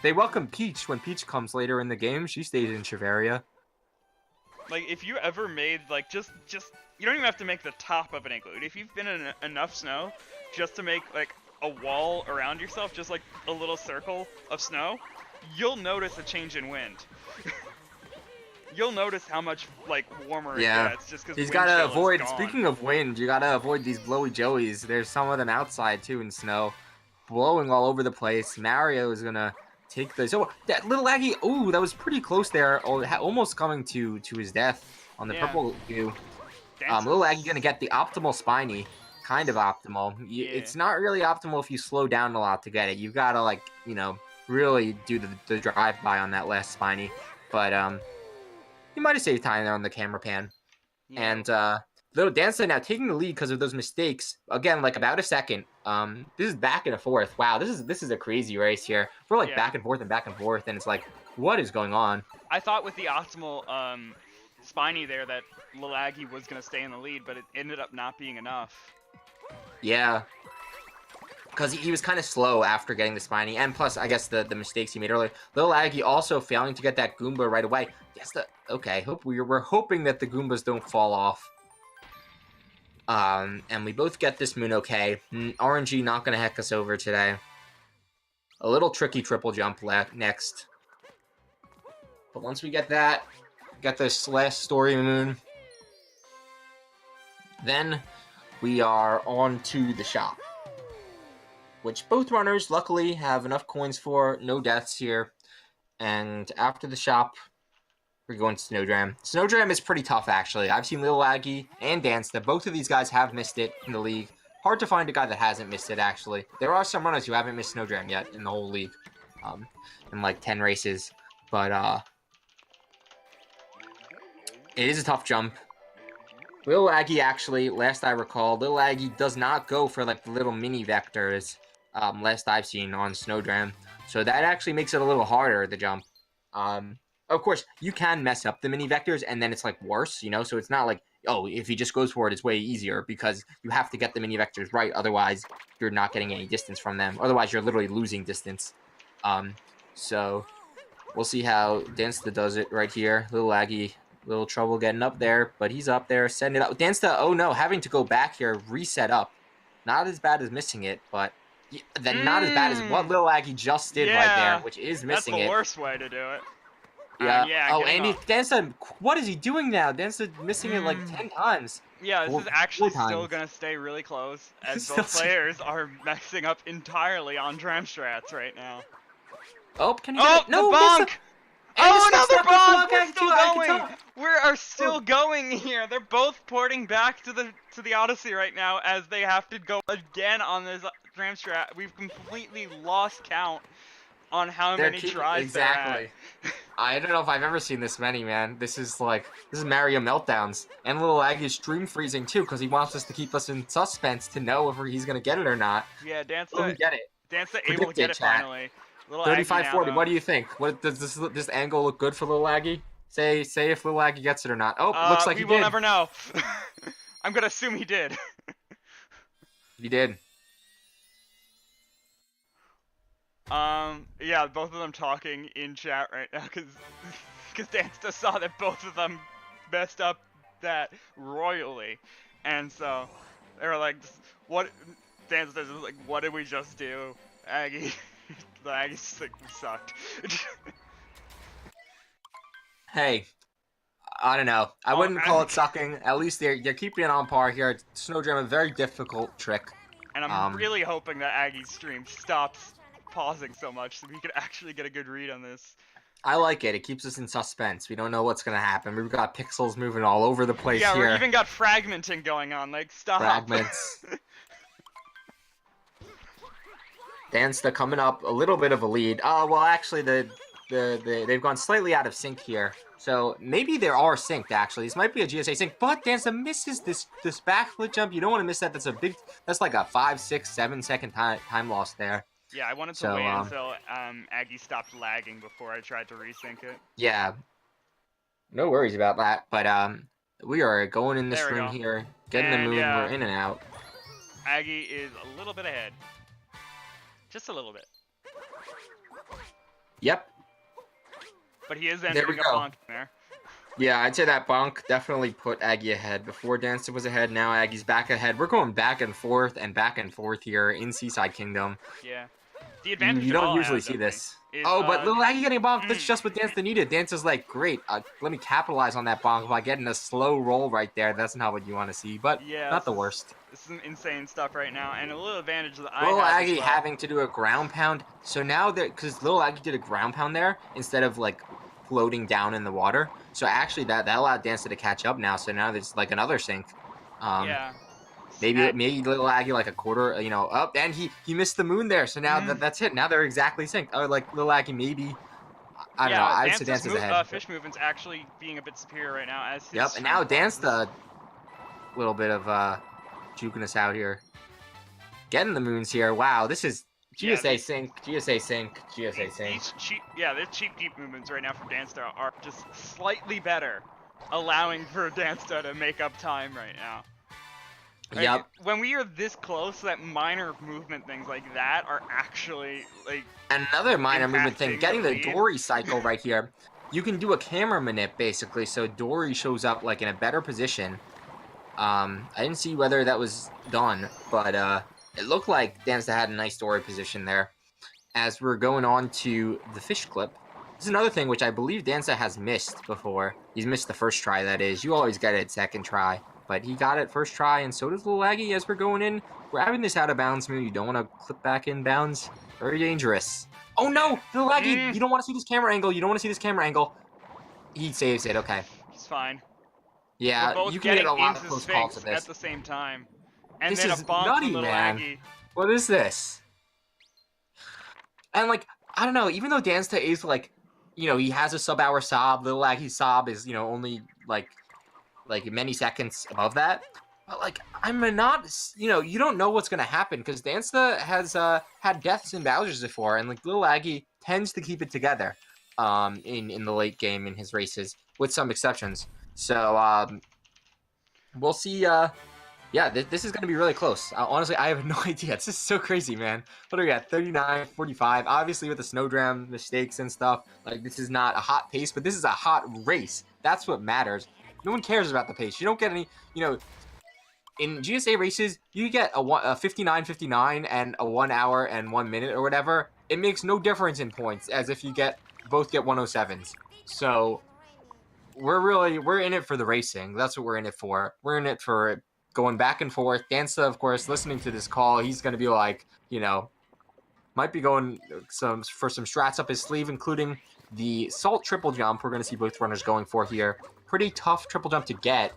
They welcome Peach when Peach comes later in the game. She stays in Shiveria. Like, if you ever made, like, just you don't even have to make the top of an igloo. If you've been in enough snow just to make, like, a wall around yourself, just like a little circle of snow, you'll notice a change in wind. You'll notice how much, like, warmer it Yeah. gets just because He's wind gotta chill is avoid, gone. speaking of wind, you gotta avoid these blowy joeys. There's some of them outside too in snow, blowing all over the place. Mario is gonna take this. Oh, that LilAggy, ooh, that was pretty close there. Oh, almost coming to his death on the Yeah. purple goo. Dance's... LilAggy gonna get the optimal spiny. Kind of optimal. Yeah. It's not really optimal if you slow down a lot to get it. You've gotta, like, you know, really do the drive-by on that last spiny. But, you might have saved time there on the camera pan. Yeah. And little Dansta now taking the lead because of those mistakes. Again, like about a second. This is back and forth. Wow, this is a crazy race here. We're like back and forth, and it's like, what is going on? I thought with the optimal spiny there that LilAggy was gonna stay in the lead, but it ended up not being enough. Yeah. Because he was kind of slow after getting the spiny, and plus, I guess the mistakes he made earlier. LilAggy also failing to get that Goomba right away. Yes, okay. We're hoping that the Goombas don't fall off. And we both get this moon okay. RNG not gonna heck us over today. A little tricky triple jump next. But once we get that, get this last story moon, then we are on to the shop, which both runners luckily have enough coins for. No deaths here. And after the shop, we're going to Snowdram. Snowdram is pretty tough, actually. I've seen LilAggy and Dansta. Both of these guys have missed it in the league. Hard to find a guy that hasn't missed it, actually. There are some runners who haven't missed Snowdram yet in the whole league. In like 10 races. But, it is a tough jump. LilAggy, actually, last I recall, LilAggy does not go for, like, the little mini vectors, last I've seen on Snowdram. So that actually makes it a little harder, the jump. Of course, you can mess up the mini vectors, and then it's, like, worse, you know? So it's not like, oh, if he just goes for it, it's way easier, because you have to get the mini vectors right, otherwise you're not getting any distance from them. Otherwise, you're literally losing distance. So we'll see how Dansta does it right here. LilAggy, little trouble getting up there, but he's up there, setting it up. Dansta, oh no, having to go back here, reset up. Not as bad as missing it, but not as bad as what LilAggy just did right there, which is missing it. That's the worst way to do it. Yeah. Oh, and Dansta, what is he doing now? Dansta missing it like 10 times. Yeah, this is actually still going to stay really close, as both players are messing up entirely on dram strats right now. Oh, can he get it? No, the bonk! Oh, another bonk! We're still going! We are still going here. They're both porting back to the Odyssey right now, as they have to go again on this dram strat. We've completely lost count on how many tries exactly. I don't know if I've ever seen this many, man. This is Mario meltdowns. And LilAggy is stream freezing too, because he wants us to keep us in suspense to know if he's gonna get it or not. Yeah, Dansta, get it. Dansta able to get it finally. 35-40. What do you think? What does this angle look good for LilAggy? Say if LilAggy gets it or not. Oh, looks like he did. We will never know. I'm gonna assume he did. He did. Yeah, both of them talking in chat right now, because Dansta saw that both of them messed up that royally, and so they were like, "What?" Dansta's like, "What did we just do, Aggie?" The Aggie's just like, "We sucked." Hey, I don't know. I wouldn't call it sucking. At least they're keeping it on par here. Snowdram, a very difficult trick. And I'm really hoping that Aggie's stream stops pausing so much so we could actually get a good read on this. I like it. It keeps us in suspense. We don't know what's gonna happen. We've got pixels moving all over the place here. Yeah, we even got fragmenting going on. Like, stop. Fragments. Dansta coming up a little bit of a lead. Oh, well, actually, they've gone slightly out of sync here. So maybe they are synced, actually. This might be a GSA sync, but Dansta misses this backflip jump. You don't want to miss that. That's like a 5, 6, 7 second time loss there. Yeah, I wanted to wait until Aggie stopped lagging before I tried to resync it. Yeah. No worries about that. But we are going in this room here, getting the moon. We're in and out. Aggie is a little bit ahead. Just a little bit. Yep. But he is entering a bonk there. Yeah, I'd say that bonk definitely put Aggie ahead. Before Dansta was ahead, now Aggie's back ahead. We're going back and forth here in Seaside Kingdom. Yeah. The advantage You we don't all usually have, see definitely, this. is, Oh, but LilAggy getting bonked, that's mm, just what Dansta needed. Dansta's like, great, let me capitalize on that bonk by getting a slow roll right there. That's not what you want to see, but yeah, not the worst. this is some insane stuff right now, and a little advantage that I have as LilAggy well. having to do a ground pound, so now that, because LilAggy did a ground pound there, instead of like floating down in the water, so actually that allowed Dansta to catch up now, so now there's like another sink. Yeah. Maybe LilAggy like a quarter, up, and he missed the moon there. So now Mm, that's it. Now they're exactly synced. Or like LilAggy maybe, I don't know. yeah, I would say Dance's Dance's ahead. fish movement's actually being a bit superior right now, as his Yep, and now strength Dance losses. the little bit of juking us out here, getting the moons here. Wow, this is Yeah, GSA sync, GSA sync, GSA sync. these cheap, yeah, the cheap deep movements right now from Dansta are just slightly better, allowing for Dansta to make up time right now. Right, Yep. when we are this close, that minor movement things like that are actually like Another minor movement thing, impacting the getting the lead. Dory cycle right here. You can do a camera manip basically, so Dory shows up like in a better position. I didn't see whether that was done, but it looked like Dansta had a nice Dory position there. As we're going on to the fish clip, this is another thing which I believe Dansta has missed before. He's missed the first try, that is. You always get it second try, but he got it first try, and so does LilAggy as we're going in. Grabbing this out of bounds move, you don't want to clip back in bounds. Very dangerous. Oh no, LilAggy, you don't want to see this camera angle. You don't want to see this camera angle. He saves it, okay. He's fine. We're Yeah, both you can get getting a lot of into close calls to Sphinx at this. the same time. And This then a is bonk from nutty, man. LilAggy. What is this? And like, I don't know, even though Dansta is like, he has a sub-hour sob, LilAggy's sob is, only like many seconds above that. But like, I'm not, you don't know what's gonna happen because Dansta has had deaths in Bowser's before, and like LilAggy tends to keep it together in the late game in his races, with some exceptions. So we'll see. Yeah, this is going to be really close. Honestly, I have no idea. It's just so crazy, man. What do we got? 39, 45. Obviously, with the snowdram mistakes and stuff, like, this is not a hot pace, but this is a hot race. That's what matters. No one cares about the pace. You don't get any, in GSA races, you get a 59-59 and a 1 hour and 1 minute or whatever. It makes no difference in points as if you both get 107s. So we're in it for the racing. That's what we're in it for. We're in it for going back and forth. Dansta, of course, listening to this call, he's going to be like, might be going for some strats up his sleeve, including the salt triple jump. We're going to see both runners going for here. Pretty tough triple jump to get.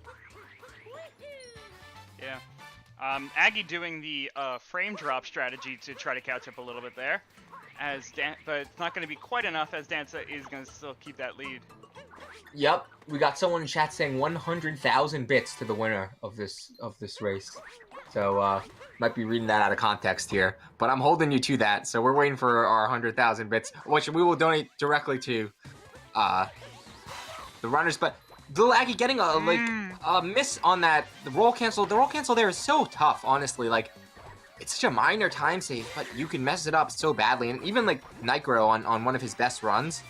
Yeah. Aggie doing the frame drop strategy to try to catch up a little bit there, but it's not going to be quite enough as Dansta is going to still keep that lead. Yep, we got someone in chat saying 100,000 bits to the winner of this race. So might be reading that out of context here, but I'm holding you to that. So we're waiting for our 100,000 bits, which we will donate directly to the runners. But LilAggy getting a miss on that the roll cancel. The roll cancel there is so tough, honestly. Like, it's such a minor time save, but you can mess it up so badly. And even like Nitro on one of his best runs,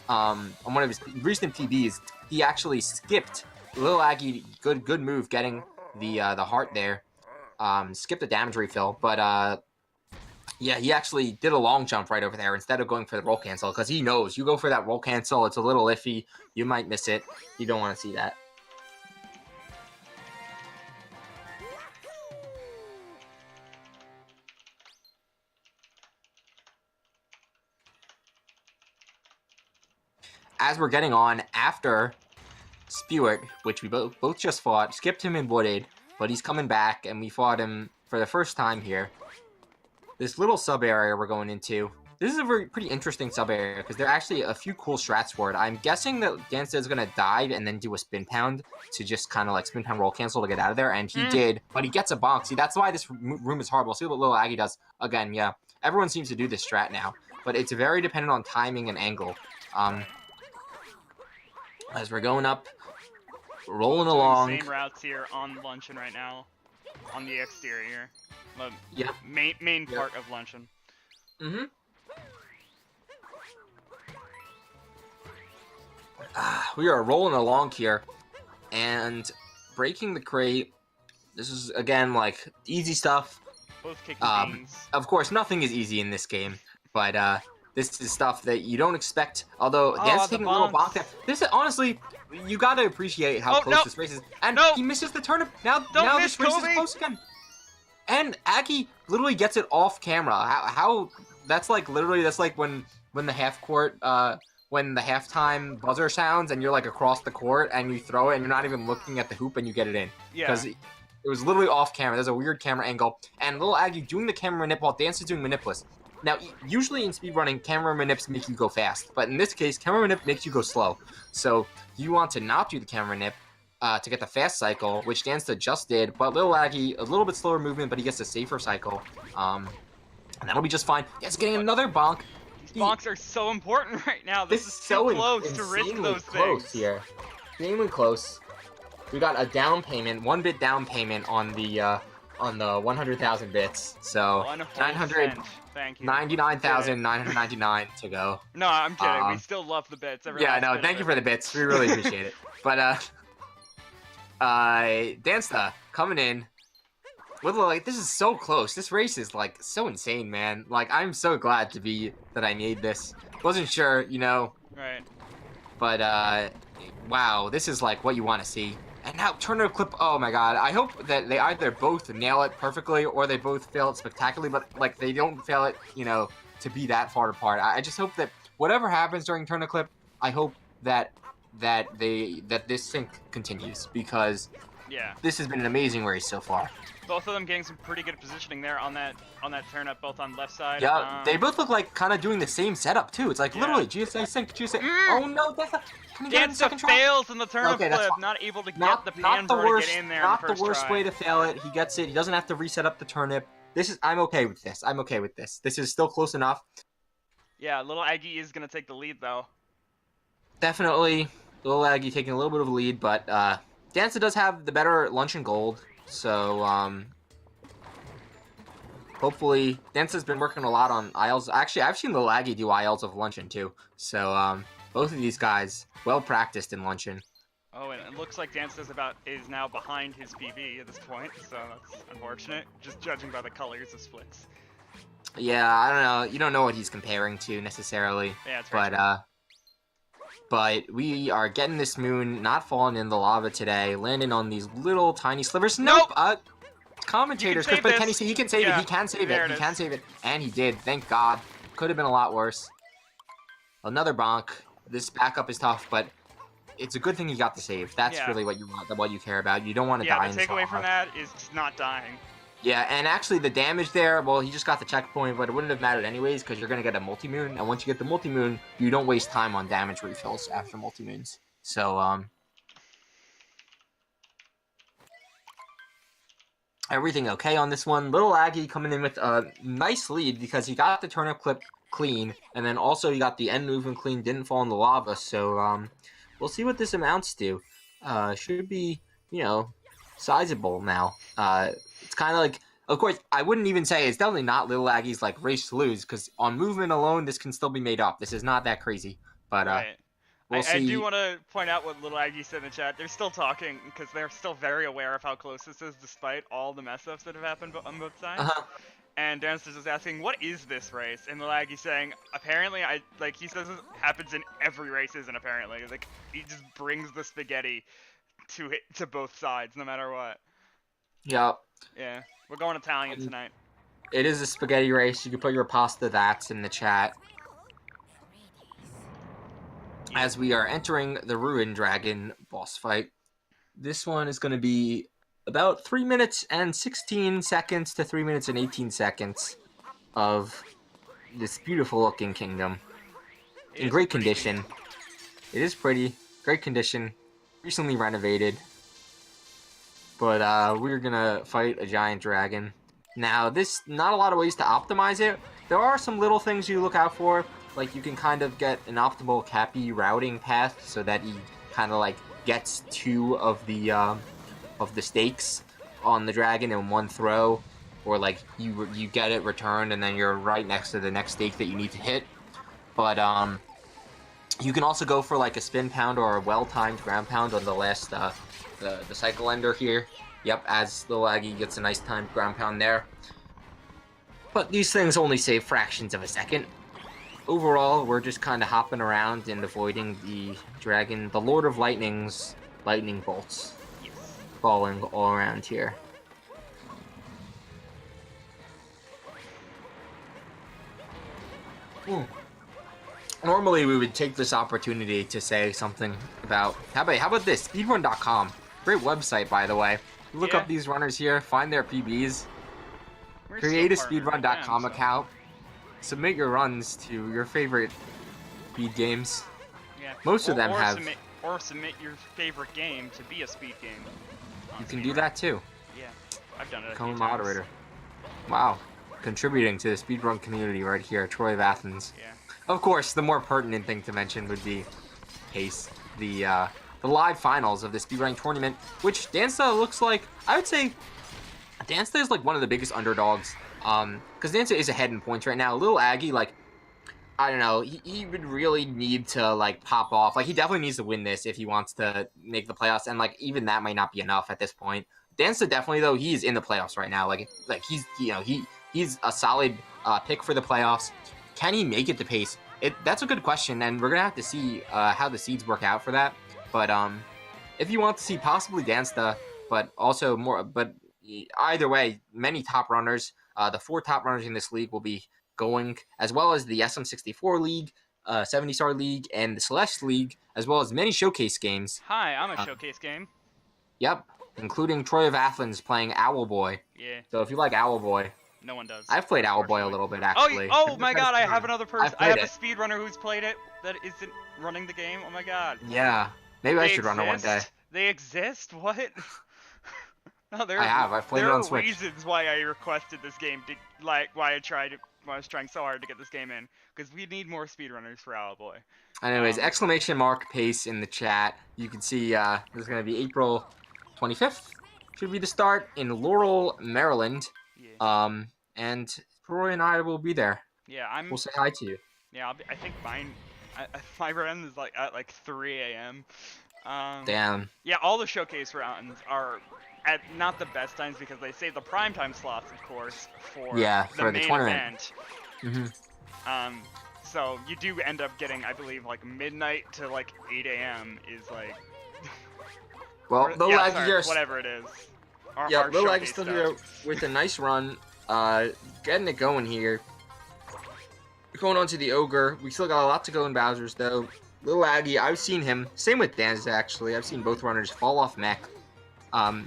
on one of his recent PBs, he actually skipped LilAggy. Good move getting the heart there. Skipped the damage refill, but yeah, he actually did a long jump right over there instead of going for the roll cancel, because he knows you go for that roll cancel, it's a little iffy. You might miss it. You don't want to see that. As we're getting on after Spewart, which we both just fought, skipped him in Wooded, but he's coming back, and we fought him for the first time here. This little sub area we're going into. This is a pretty interesting sub area because there are actually a few cool strats for it. I'm guessing that Dansta is going to dive and then do a spin pound to just kind of like spin pound roll cancel to get out of there, and he did, but he gets a bonk. See, that's why this room is horrible. See what LilAggy does. Again, yeah, everyone seems to do this strat now, but it's very dependent on timing and angle. As we're going up, rolling along. Same routes here on Luncheon right now, on the exterior. Yeah. Main part of Luncheon. We are rolling along here, and breaking the crate. This is, again, like, easy stuff. Both kicking beans. Of course, nothing is easy in this game, but this is stuff that you don't expect. Although Dan's taking a little bonk there. This is, honestly, you gotta appreciate how close this race is. And he misses the turnip. Now this race is close again. And Aggie literally gets it off camera. How that's like literally when the half court when the halftime buzzer sounds and you're like across the court and you throw it and you're not even looking at the hoop and you get it in. Yeah. Because it was literally off camera. There's a weird camera angle. And LilAggy doing the camera manip while Dance is doing manipulus. Now, usually in speedrunning, camera manips make you go fast. But in this case, camera manip makes you go slow. So you want to not do the camera manip to get the fast cycle, which Dansta just did. But LilAggy, a little bit slower movement, but he gets a safer cycle. And that'll be just fine. Dansta getting another bonk. These bonks are so important right now. This is so close to risk those things. Here. Insanely close. We got a down payment, 1-bit down payment on the 100,000 bits. So 999,999 to go. No, I'm kidding. We still love the bits. Yeah, no, thank you for the bits. We really appreciate it. But Dansta coming in. Like, this is so close. This race is like so insane, man. Like, I'm so glad that I made this. Wasn't sure, you know. Right. But wow, this is like what you want to see. And now Turner clip. Oh my god. I hope that they either both nail it perfectly or they both fail it spectacularly. But like they don't fail it, you know, to be that far apart. I just hope that whatever happens during Turner clip, I hope that this sync continues because this has been an amazing race so far. Both of them getting some pretty good positioning there on that turn up, both on left side. Yeah, they both look like kind of doing the same setup too. It's like literally GSA sync, GSA. Oh no, Dansta fails in the turn up flip, not able to get the pan bro to get in there. Not in the first the worst try. way to fail it. He gets it. He doesn't have to reset up the turnip. I'm okay with this. I'm okay with this. This is still close enough. Yeah, LilAggy is gonna take the lead though. Definitely, LilAggy taking a little bit of a lead, but Dansta does have the better lunch and gold. So, hopefully, Dansta's been working a lot on aisles. Actually, I've seen LilAggy do aisles of luncheon too. So, both of these guys well practiced in luncheon. Oh, and it looks like Dansta is now behind his PB at this point, so that's unfortunate. Just judging by the colors of splits. Yeah, I don't know. You don't know what he's comparing to necessarily. Yeah, that's right. But we are getting this moon, not falling in the lava today, landing on these little tiny slivers. Nope! Commentators, but can he save it? He can save it. He can save it. He can save it. And he did. Thank God. Could have been a lot worse. Another bonk. This backup is tough, but it's a good thing he got the save. That's really what you want, what you care about. You don't want to die in this lava. Yeah, the takeaway from that is just not dying. Yeah, and actually the damage there, well, he just got the checkpoint, but it wouldn't have mattered anyways because you're going to get a multi-moon, and once you get the multi-moon, you don't waste time on damage refills after multi-moons. So, everything okay on this one. LilAggy coming in with a nice lead because he got the turnip clip clean, and then also he got the end movement clean, didn't fall in the lava, so, we'll see what this amounts to. Should be, you know, sizable now. It's kind of like, of course, I wouldn't even say it's definitely not LilAggy's like race to lose because on movement alone, this can still be made up. This is not that crazy, but we'll see. I do want to point out what LilAggy said in the chat. They're still talking because they're still very aware of how close this is, despite all the mess ups that have happened on both sides. And Dansta's just asking, "What is this race?" And LilAggy saying, "Apparently, he says it happens in every race, and apparently, like he just brings the spaghetti to both sides, no matter what." Yep. Yeah, we're going Italian tonight. It is a spaghetti race. You can put your pasta that's in the chat. As we are entering the Ruined Dragon boss fight. This one is going to be about 3 minutes and 16 seconds to 3 minutes and 18 seconds of this beautiful looking kingdom. In great condition. It is pretty. Great condition. Recently renovated. But we're gonna fight a giant dragon. Now, not a lot of ways to optimize it. There are some little things you look out for. Like, you can kind of get an optimal Cappy routing path so that he kind of, like, gets 2 of the stakes on the dragon in one throw. Or, like, you get it returned and then you're right next to the next stake that you need to hit. But, You can also go for like a spin pound or a well-timed ground pound on the last the cycle ender here. Yep, as LilAggy gets a nice timed ground pound there. But these things only save fractions of a second. Overall, we're just kind of hopping around and avoiding the dragon, the Lord of Lightning's lightning bolts falling all around here. Normally, we would take this opportunity to say something about how about this Speedrun.com, great website by the way. Look up these runners here, find their PBs, create a Speedrun.com account, submit your runs to your favorite speed games. Yeah. Most of them have. Submit your favorite game to be a speed game. You can do that too. Yeah, I've done it. Become a moderator. Wow, contributing to the speedrun community right here, Troy of Athens. Yeah. Of course, the more pertinent thing to mention would be Pace, the live finals of the speedrunning tournament, which Dansta looks like. I would say Dansta is like one of the biggest underdogs. Because Dansta is ahead in points right now. LilAggy, like, I don't know, he would really need to like pop off. Like, he definitely needs to win this if he wants to make the playoffs, and like even that might not be enough at this point. Dansta definitely though, he's in the playoffs right now. Like he's a solid pick for the playoffs. Can he make it to Pace? That's a good question, and we're gonna have to see how the seeds work out for that. But if you want to see possibly Dansta, but also more, but either way, many top runners. The 4 top runners in this league will be going, as well as the SM64 League, 70-Star League, and the Celeste League, as well as many showcase games. Hi, I'm a showcase game. Yep, including Troy of Athens playing Owlboy. Yeah. So if you like Owlboy. No one does. I've played Owlboy a little bit, actually. Oh my god, I have another person. I have a it. speedrunner who's played it that isn't running the game. Oh my god. Yeah. Maybe I should run it one day. They exist? What? No, I've played it on Switch. There are reasons why I requested this game, why I was trying so hard to get this game in, because we need more speedrunners for Owlboy. Anyways, exclamation mark Pace in the chat. You can see this is going to be April 25th. Should be the start in Laurel, Maryland. Yeah. And Troy and I will be there. Yeah, We'll say hi to you. Yeah, I think my run is like at like 3 a.m. Damn. Yeah, all the showcase rounds are at not the best times because they save the prime time slots, of course, for the main tournament. Event. So you do end up getting, I believe, like midnight to like 8 a.m. is like. Well, LilAggy whatever it is. LilAggy's still here with a nice run, getting it going here. Going on to the Ogre. We still got a lot to go in Bowser's though. LilAggy, I've seen him. Same with Danza actually. I've seen both runners fall off mech.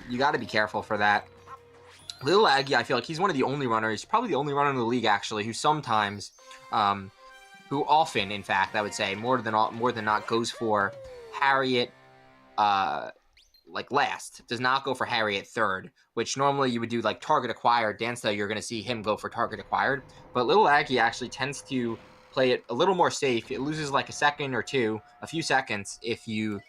You got to be careful for that. LilAggy, I feel like he's one of the only runners, probably the only runner in the league actually, who sometimes, who often, in fact, I would say more than not, goes for Harriet, like last. Does not go for Harriet third, which normally you would do like target acquired. Dansta, you're gonna see him go for target acquired, but LilAggy actually tends to play it a little more safe. It loses like a second or two, a few seconds if you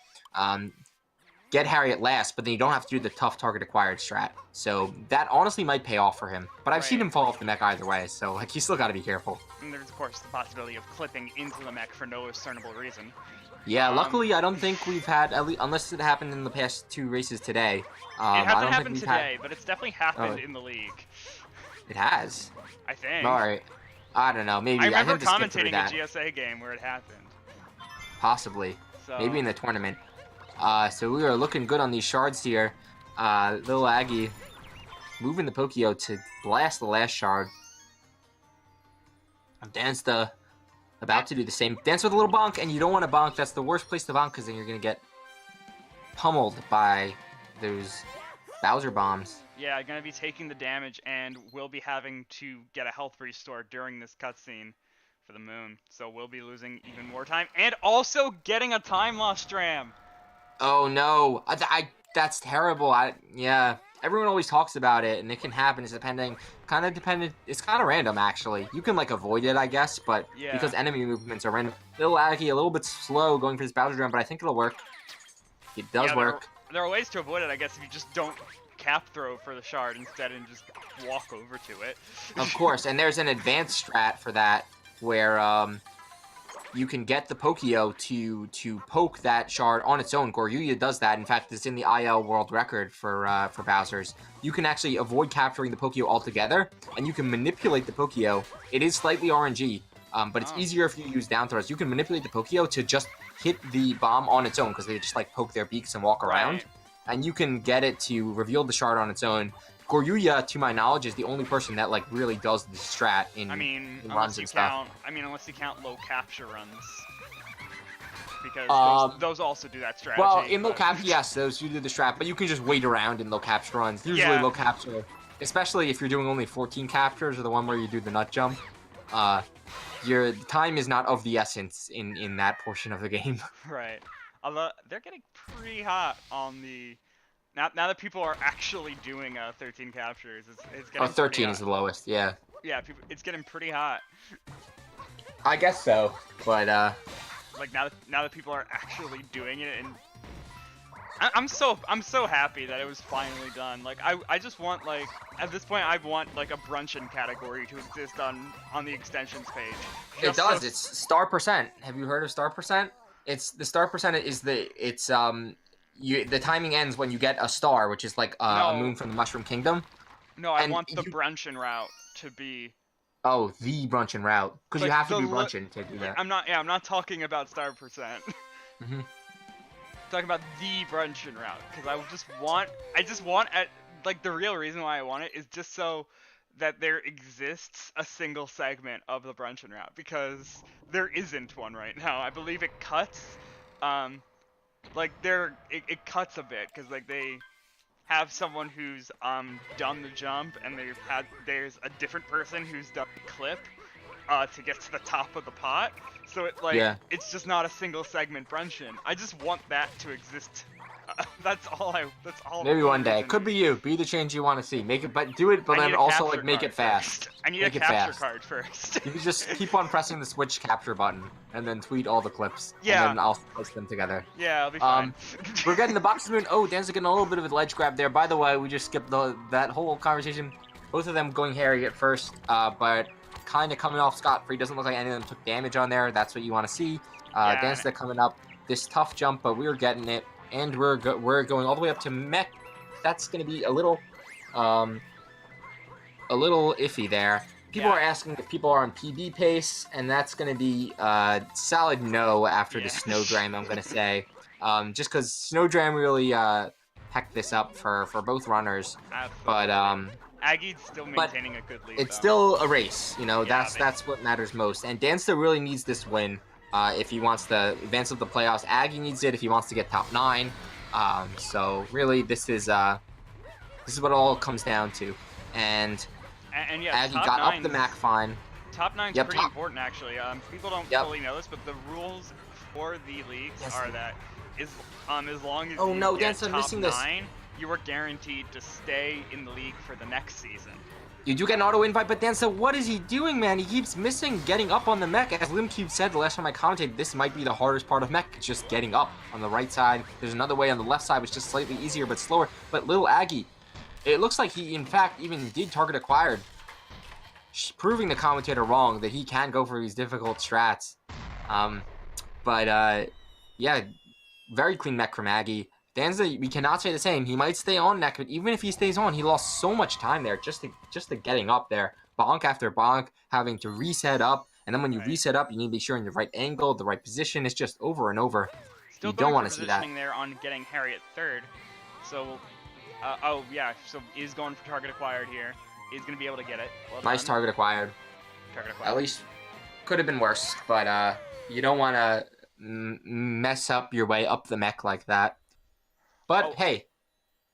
get Harriet last, but then you don't have to do the tough target acquired strat. So that honestly might pay off for him. But I've seen him fall off the mech either way, so like you still got to be careful. And there's of course the possibility of clipping into the mech for no discernible reason. Yeah, luckily I don't think we've had, at least, unless it happened in the past 2 races today. It hasn't happened today, but it's definitely happened in the league. It has? I think. Alright. I don't know, maybe. I remember commentating a GSA game where it happened. Possibly. So. Maybe in the tournament. So we are looking good on these shards here. LilAggy moving the Pokio to blast the last shard. Dansta about to do the same. Dance with a little bonk, and you don't want to bonk. That's the worst place to bonk because then you're going to get pummeled by those Bowser bombs. Yeah, I'm going to be taking the damage and we'll be having to get a health restore during this cutscene for the moon. So we'll be losing even more time and also getting a time loss stram. Oh no, that's terrible. Yeah, everyone always talks about it, and it can happen. It's kind of random actually. You can like avoid it, I guess, but because enemy movements are random. LilAggy a little bit slow going for this Bowser drum, but I think it'll work. It does work. There are ways to avoid it, I guess, if you just don't cap throw for the shard instead and just walk over to it. Of course, and there's an advanced strat for that where you can get the Pokio to poke that shard on its own. Goryuya does that. In fact, it's in the IL world record for Bowser's. You can actually avoid capturing the Pokio altogether, and you can manipulate the Pokio. It is slightly RNG, but it's easier if you use down throws. You can manipulate the Pokio to just hit the bomb on its own, because they just like poke their beaks and walk around. And you can get it to reveal the shard on its own. Goryuya, to my knowledge, is the only person that like really does the strat in runs and stuff. Unless you count low capture runs, because those also do that strategy. Well, in low capture, yes, those do the strat, but you can just wait around in low capture runs. Usually low capture, especially if you're doing only 14 captures or the one where you do the nut jump, your time is not of the essence in that portion of the game. Right. Although they're getting pretty hot on the. Now that people are actually doing 13 captures, it's getting 13 is the lowest, yeah. Yeah, it's getting pretty hot. I guess so, but like now that people are actually doing it, and I'm so happy that it was finally done. Like I just want, like, at this point I want like a brunchin category to exist on the extensions page. It does. It's star percent. Have you heard of star percent? It's the star percent is the timing ends when you get a star, which is like a moon from the Mushroom Kingdom. No, I want the brunchin route to be. Oh, the brunchin route, because you have to do brunchin to do that. I'm not talking about star percent. I'm talking about the brunchin route, because I just want like the real reason why I want it is just so that there exists a single segment of the brunchin route, because there isn't one right now. I believe it cuts. Like it cuts a bit, because like they have someone who's done the jump, and there's a different person who's done the clip to get to the top of the pot. So it's just not a single segment brunchin. I just want that to exist. That's all. Maybe one day. Could be you. Be the change you want to see. Make it, but do it. But then also like make it fast. I need a capture card first. You just keep on pressing the switch capture button, and then tweet all the clips. Yeah. And then I'll post them together. Yeah, I'll be fine. We're getting the box moon. Oh, Dan's getting a little bit of a ledge grab there. By the way, we just skipped that whole conversation. Both of them going hairy at first, but kind of coming off scot-free. Doesn't look like any of them took damage on there. That's what you want to see. Dansta coming up. This tough jump, but we're getting it. And we're going all the way up to mech. That's going to be a little iffy there. People are asking if people are on PB pace, and that's going to be solid no after the Snowdram, I'm going to say. Just because Snowdram really hecked this up for both runners. Absolutely. But Aggie's still maintaining a good lead. It's still a race, you know. That's what matters most. And Dansta really needs this win. If he wants to advance up the playoffs. Aggie needs it if he wants to get top 9. So really, this is what it all comes down to. And yeah, Aggie got up the MAC fine. Top 9's pretty important, actually. People don't fully know this, but the rules for the leagues are that as long as you get top 9, you are guaranteed to stay in the league for the next season. You do get an auto invite, but Dansta, what is he doing, man? He keeps missing getting up on the mech. As Limcube said the last time I commentated, this might be the hardest part of mech. It's just getting up on the right side. There's another way on the left side, which is just slightly easier but slower. But LilAggy, it looks like he, in fact, even did target acquired, proving the commentator wrong that he can go for these difficult strats. Yeah, very clean mech from Aggie. Dansta, we cannot say the same. He might stay on neck, but even if he stays on, he lost so much time there just to getting up there. Bonk after bonk, having to reset up, and then when you reset up, you need to be sure in the right angle, the right position. It's just over and over. Still you don't want to see that. There on getting Harry at 3rd. So, so is going for target acquired here. Is going to be able to get it. Well nice done. Target acquired. At least could have been worse, but you don't want to mess up your way up the mech like that. But hey,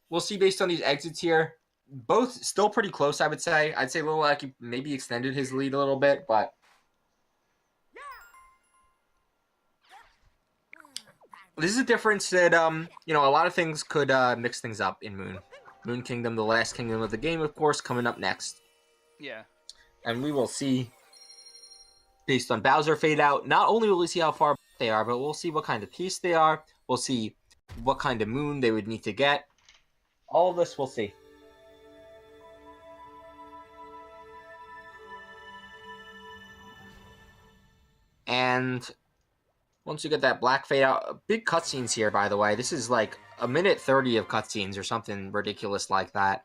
we'll see based on these exits here. Both still pretty close, I would say. I'd say LilAggy maybe extended his lead a little bit, but this is a difference that a lot of things could mix things up in Moon. Moon Kingdom, the last kingdom of the game, of course, coming up next. Yeah. And we will see, based on Bowser fade out, not only will we see how far they are, but we'll see what kind of piece they are. We'll see what kind of moon they would need to get. All of this we'll see. And Once you get that black fade out, big cutscenes here, by the way. This is like a minute 30 of cutscenes or something ridiculous like that.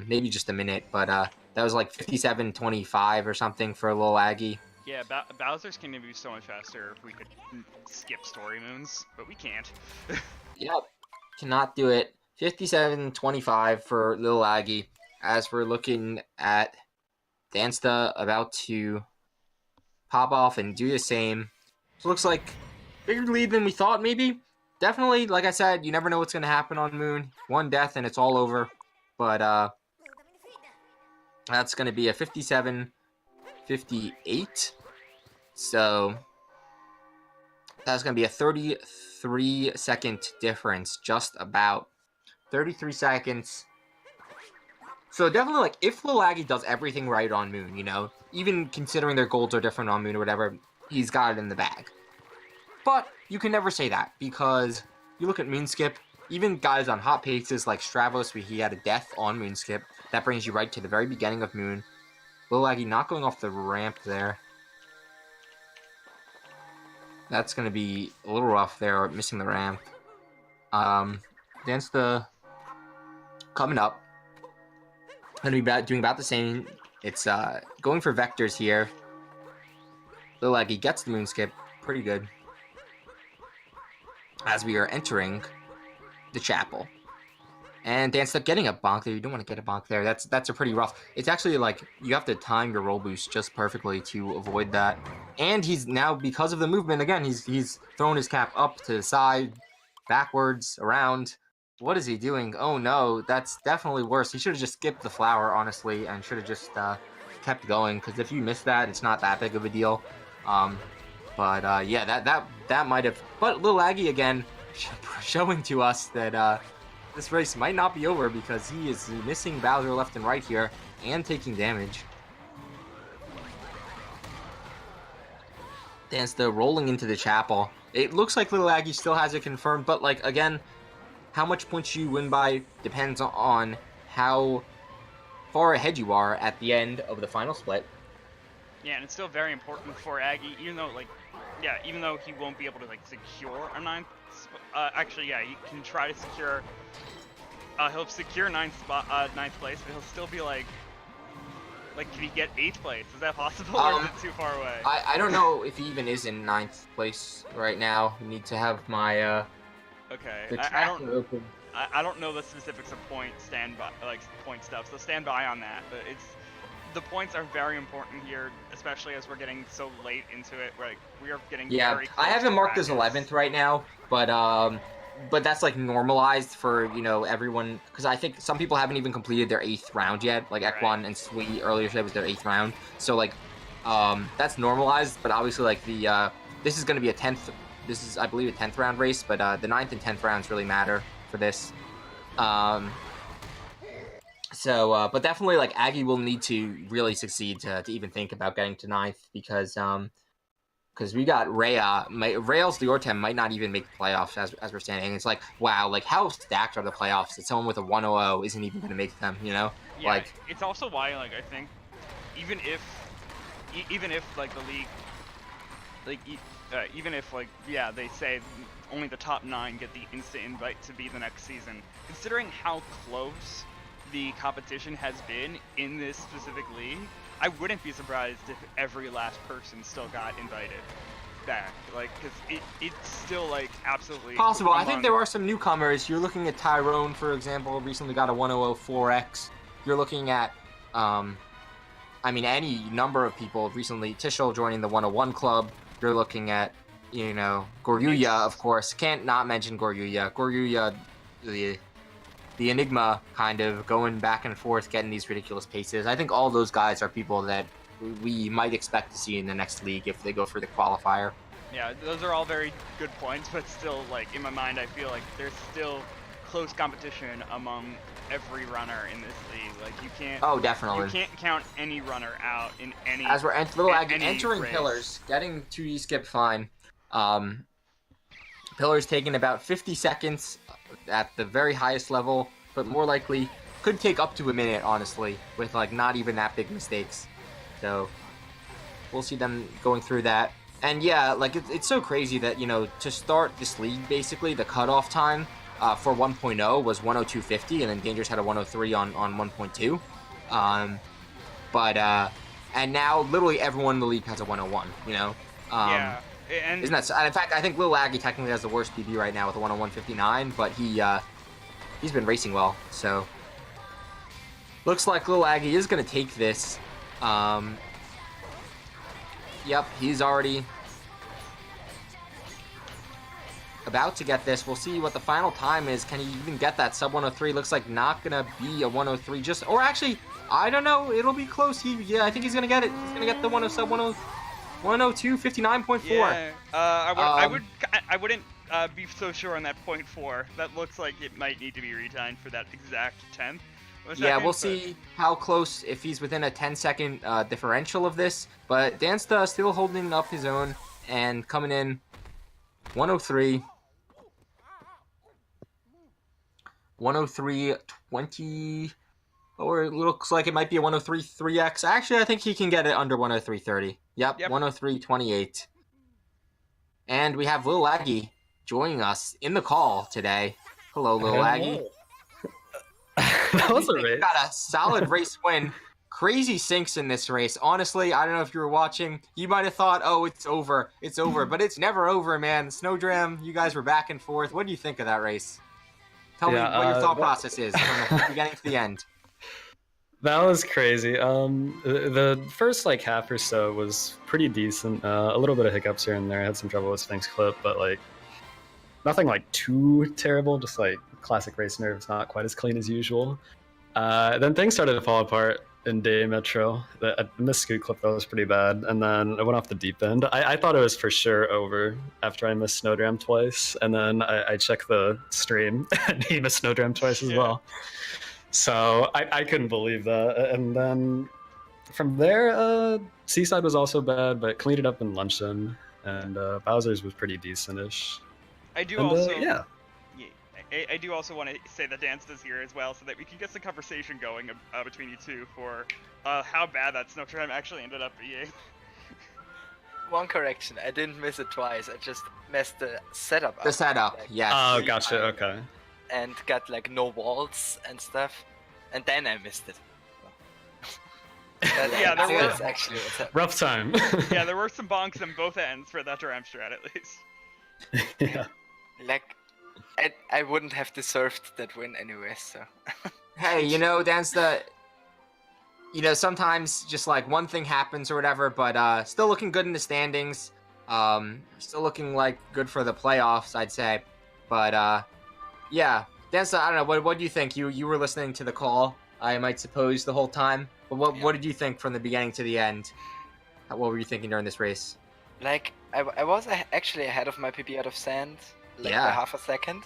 Maybe just a minute, but that was like 57:25 or something for LilAggy. Yeah, Bowser's can be so much faster if we could skip story moons, but we can't. Yep, cannot do it. 57:25 for LilAggy. As we're looking at Dansta about to pop off and do the same. So looks like bigger lead than we thought, maybe. Definitely, like I said, you never know what's going to happen on Moon. One death and it's all over. But that's going to be a 57-58. So that's going to be a 33-second difference, just about. 33 seconds. So definitely, like, if LilAggy does everything right on Moon, you know, even considering their goals are different on Moon or whatever, he's got it in the bag. But you can never say that, because you look at Moonskip, even guys on hot paces like Stravos, where he had a death on Moonskip, that brings you right to the very beginning of Moon. LilAggy not going off the ramp there. That's going to be a little rough there, missing the ramp. Dansta coming up. Going to be doing about the same. It's going for vectors here. LilAggy gets the Moonskip. Pretty good. As we are entering the chapel. And Dansta getting a bonk there. You don't want to get a bonk there. That's a pretty rough. It's actually like you have to time your roll boost just perfectly to avoid that. And he's now, because of the movement, again, he's thrown his cap up to the side, backwards, around. What is he doing? Oh no, that's definitely worse. He should have just skipped the flower, honestly, and should have just kept going. Because if you miss that, it's not that big of a deal. Yeah, that might have. But LilAggy again showing to us that this race might not be over, because he is missing Bowser left and right here and taking damage. Dansta rolling into the chapel. It looks like LilAggy still has it confirmed, but like again, how much points you win by depends on how far ahead you are at the end of the final split. Yeah, and it's still very important for Aggie, even though he won't be able to like secure a ninth. Actually, yeah, he can try to secure. He'll secure ninth place, but he'll still be like, can he get 8th place? Is that possible, or is it too far away? I don't know if he even is in 9th place right now. I need to have my okay. I don't know the specifics of point stuff, so stand by on that. But the points are very important here, especially as we're getting so late into it. We are getting very close. I have him marked as 11th right now, but that's like normalized for, you know, everyone, because I think some people haven't even completed their 8th round yet. Like Ekwan and Sweet earlier today was their 8th round, so like that's normalized. But obviously, like this is going to be a 10th. This is, I believe, a 10th round race, but the 9th and 10th rounds really matter for this. But definitely, like, Aggie will need to really succeed to even think about getting to 9th, because we got Rhea. Rails Liortem might not even make the playoffs as we're standing. It's like, wow, like, how stacked are the playoffs that someone with a 1-0 isn't even going to make them, you know? Yeah, like, it's also why, like, I think, even if like, the league, like, even if, like, yeah, they say only the top 9 get the instant invite to be the next season, considering how close the competition has been in this specific league, I wouldn't be surprised if every last person still got invited back, like, because it's still, like, absolutely possible. I think there are some newcomers. You're looking at Tyrone, for example, recently got a 100-4X. You're looking at, I mean, any number of people recently. Tishel joining the 101 club. You're looking at, you know, Goryuya, of course. Can't not mention Goryuya. Goryuya, the Enigma, kind of going back and forth, getting these ridiculous paces. I think all those guys are people that we might expect to see in the next league if they go for the qualifier. Yeah, those are all very good points, but still, like, in my mind, I feel like there's still close competition among every runner in this league. Like, you can't... Oh, definitely. You can't count any runner out in any... As we're entering race. Pillars, getting 2D skip fine. Pillars taking about 50 seconds at the very highest level, but more likely could take up to a minute, honestly, with, like, not even that big mistakes. So we'll see them going through that. And yeah, like it's so crazy that to start this league, basically the cutoff time for 1.0 was 102.50, and then Dangerous had a 103 on 1.2. But and now literally everyone in the league has a 101. Yeah, and Isn't that? And in fact, I think LilAggy technically has the worst PB right now with a 101.59, but he's been racing well, so looks like LilAggy is gonna take this. Yep, he's already about to get this. We'll see what the final time is. Can he even get that sub 103? Looks like not gonna be a 103. Or actually, I don't know. It'll be close. Yeah, I think he's gonna get it. He's gonna get the 10 sub 102 59.4. yeah, I wouldn't be so sure on that 0.4. That looks like it might need to be retimed for that exact 10th. Yeah, we'll see how close, if he's within a 10-second differential of this. But Dansta still holding up his own and coming in 103. 103.20, or it looks like it might be a 103.3x. Actually, I think he can get it under 103.30. Yep. 103.28. And we have LilAggy joining us in the call today. Hello, LilAggy. That was a race. Got a solid race win. Crazy sinks in this race. Honestly, I don't know if you were watching. You might have thought, oh, it's over. It's over. But it's never over, man. Snowdram, you guys were back and forth. What do you think of that race? Tell me what your thought process is from the beginning to the end. That was crazy. The first half or so was pretty decent. A little bit of hiccups here and there. I had some trouble with Sphinx Clip, but nothing too terrible. Just classic race nerves, not quite as clean as usual. Then things started to fall apart in Day Metro. I missed Scoot Clip, that was pretty bad. And then I went off the deep end. I thought it was for sure over after I missed Snowdram twice. And then I checked the stream and he missed Snowdram twice as well. So I couldn't believe that. And then from there, Seaside was also bad, but cleaned it up in Luncheon. And Bowser's was pretty decent-ish. I do also want to say that Dansta's here as well, so that we can get the conversation going between you two for how bad that Snowdram actually ended up being. One correction, I didn't miss it twice, I just messed the setup up. The setup, yes. Oh, gotcha, okay. And got no walls and stuff, and then I missed it. Yeah, there was actually what's happening. Rough time. Yeah, there were some bonks on both ends for that Dram strat at least. Yeah. I wouldn't have deserved that win anyway, so. Hey, Dansta, sometimes just one thing happens or whatever, but still looking good in the standings. Still looking good for the playoffs, I'd say. But yeah, Dansta, I don't know. What do you think? You were listening to the call, I might suppose, the whole time. But what did you think from the beginning to the end? What were you thinking during this race? I was actually ahead of my PB out of sand, by half a second.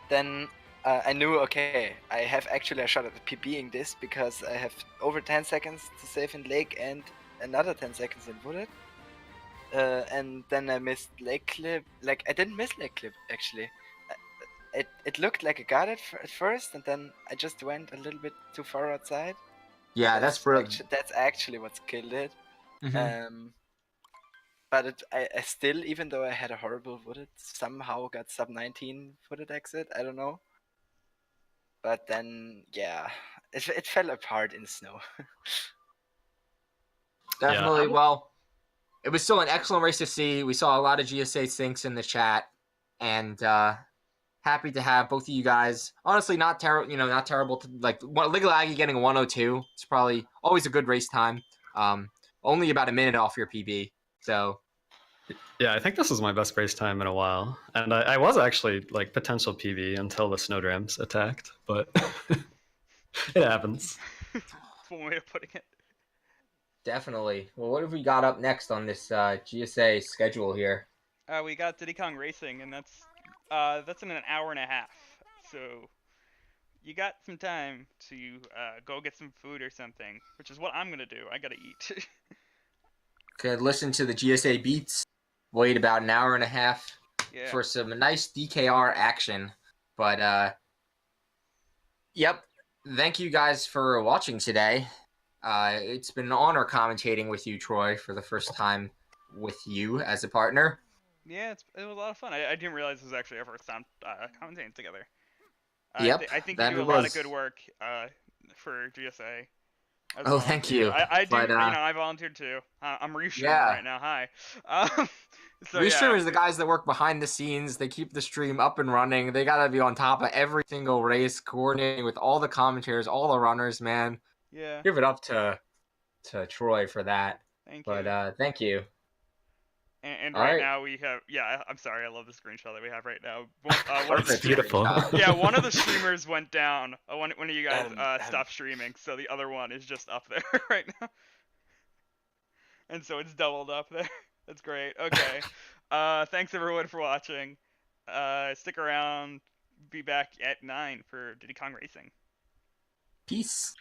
Then I knew, okay, I have actually a shot at PBing this because I have over 10 seconds to save in Lake and another 10 seconds in Wooded. And then I missed Lake Clip. I didn't miss Lake Clip, actually. It looked like I got it at first, and then I just went a little bit too far outside. Yeah, that's brilliant. That's actually what's killed it. Mm-hmm. But I still, even though I had a horrible Wooded, somehow got sub 19 Wooded exit. I don't know. But then, yeah, it fell apart in snow. Definitely. Yeah. Well, it was still an excellent race to see. We saw a lot of GSA sinks in the chat, and happy to have both of you guys. Honestly, not terrible. Not terrible. LilAggy getting a 102. It's probably always a good race time. Only about a minute off your PB. So, yeah, I think this was my best race time in a while, and I was actually potential PB until the Snowdrams attacked, but it happens. That's one way of putting it. Definitely. Well, what have we got up next on this GSA schedule here? We got Diddy Kong Racing, and that's in an hour and a half. So you got some time to go get some food or something, which is what I'm gonna do. I gotta eat. Could listen to the GSA beats. Wait about an hour and a half for some nice DKR action. But yep. Thank you guys for watching today. It's been an honor commentating with you, Troy, for the first time with you as a partner. Yeah, it was a lot of fun. I didn't realize this was actually our first time commentating together. Yep, I think you that do a it lot of was. good work for GSA as a Oh, thank volunteer. you. I do, But I volunteered too. I'm restreaming yeah, right now. Hi. Um, so yeah, restreamers, the guys that work behind the scenes, they keep the stream up and running. They gotta be on top of every single race, coordinating with all the commentators, all the runners. Man, yeah. give it up to Troy for that. Thank But you. thank you. And All right right, now we have, yeah, I'm sorry, I love the screenshot that we have right now. One of the That's perfect beautiful. screenshot. yeah, one of the streamers went down. One of you guys Um, stopped streaming, so the other one is just up there right now, and so it's doubled up there. That's great. Okay, thanks everyone for watching. Stick around. Be back at 9 for Diddy Kong Racing. Peace.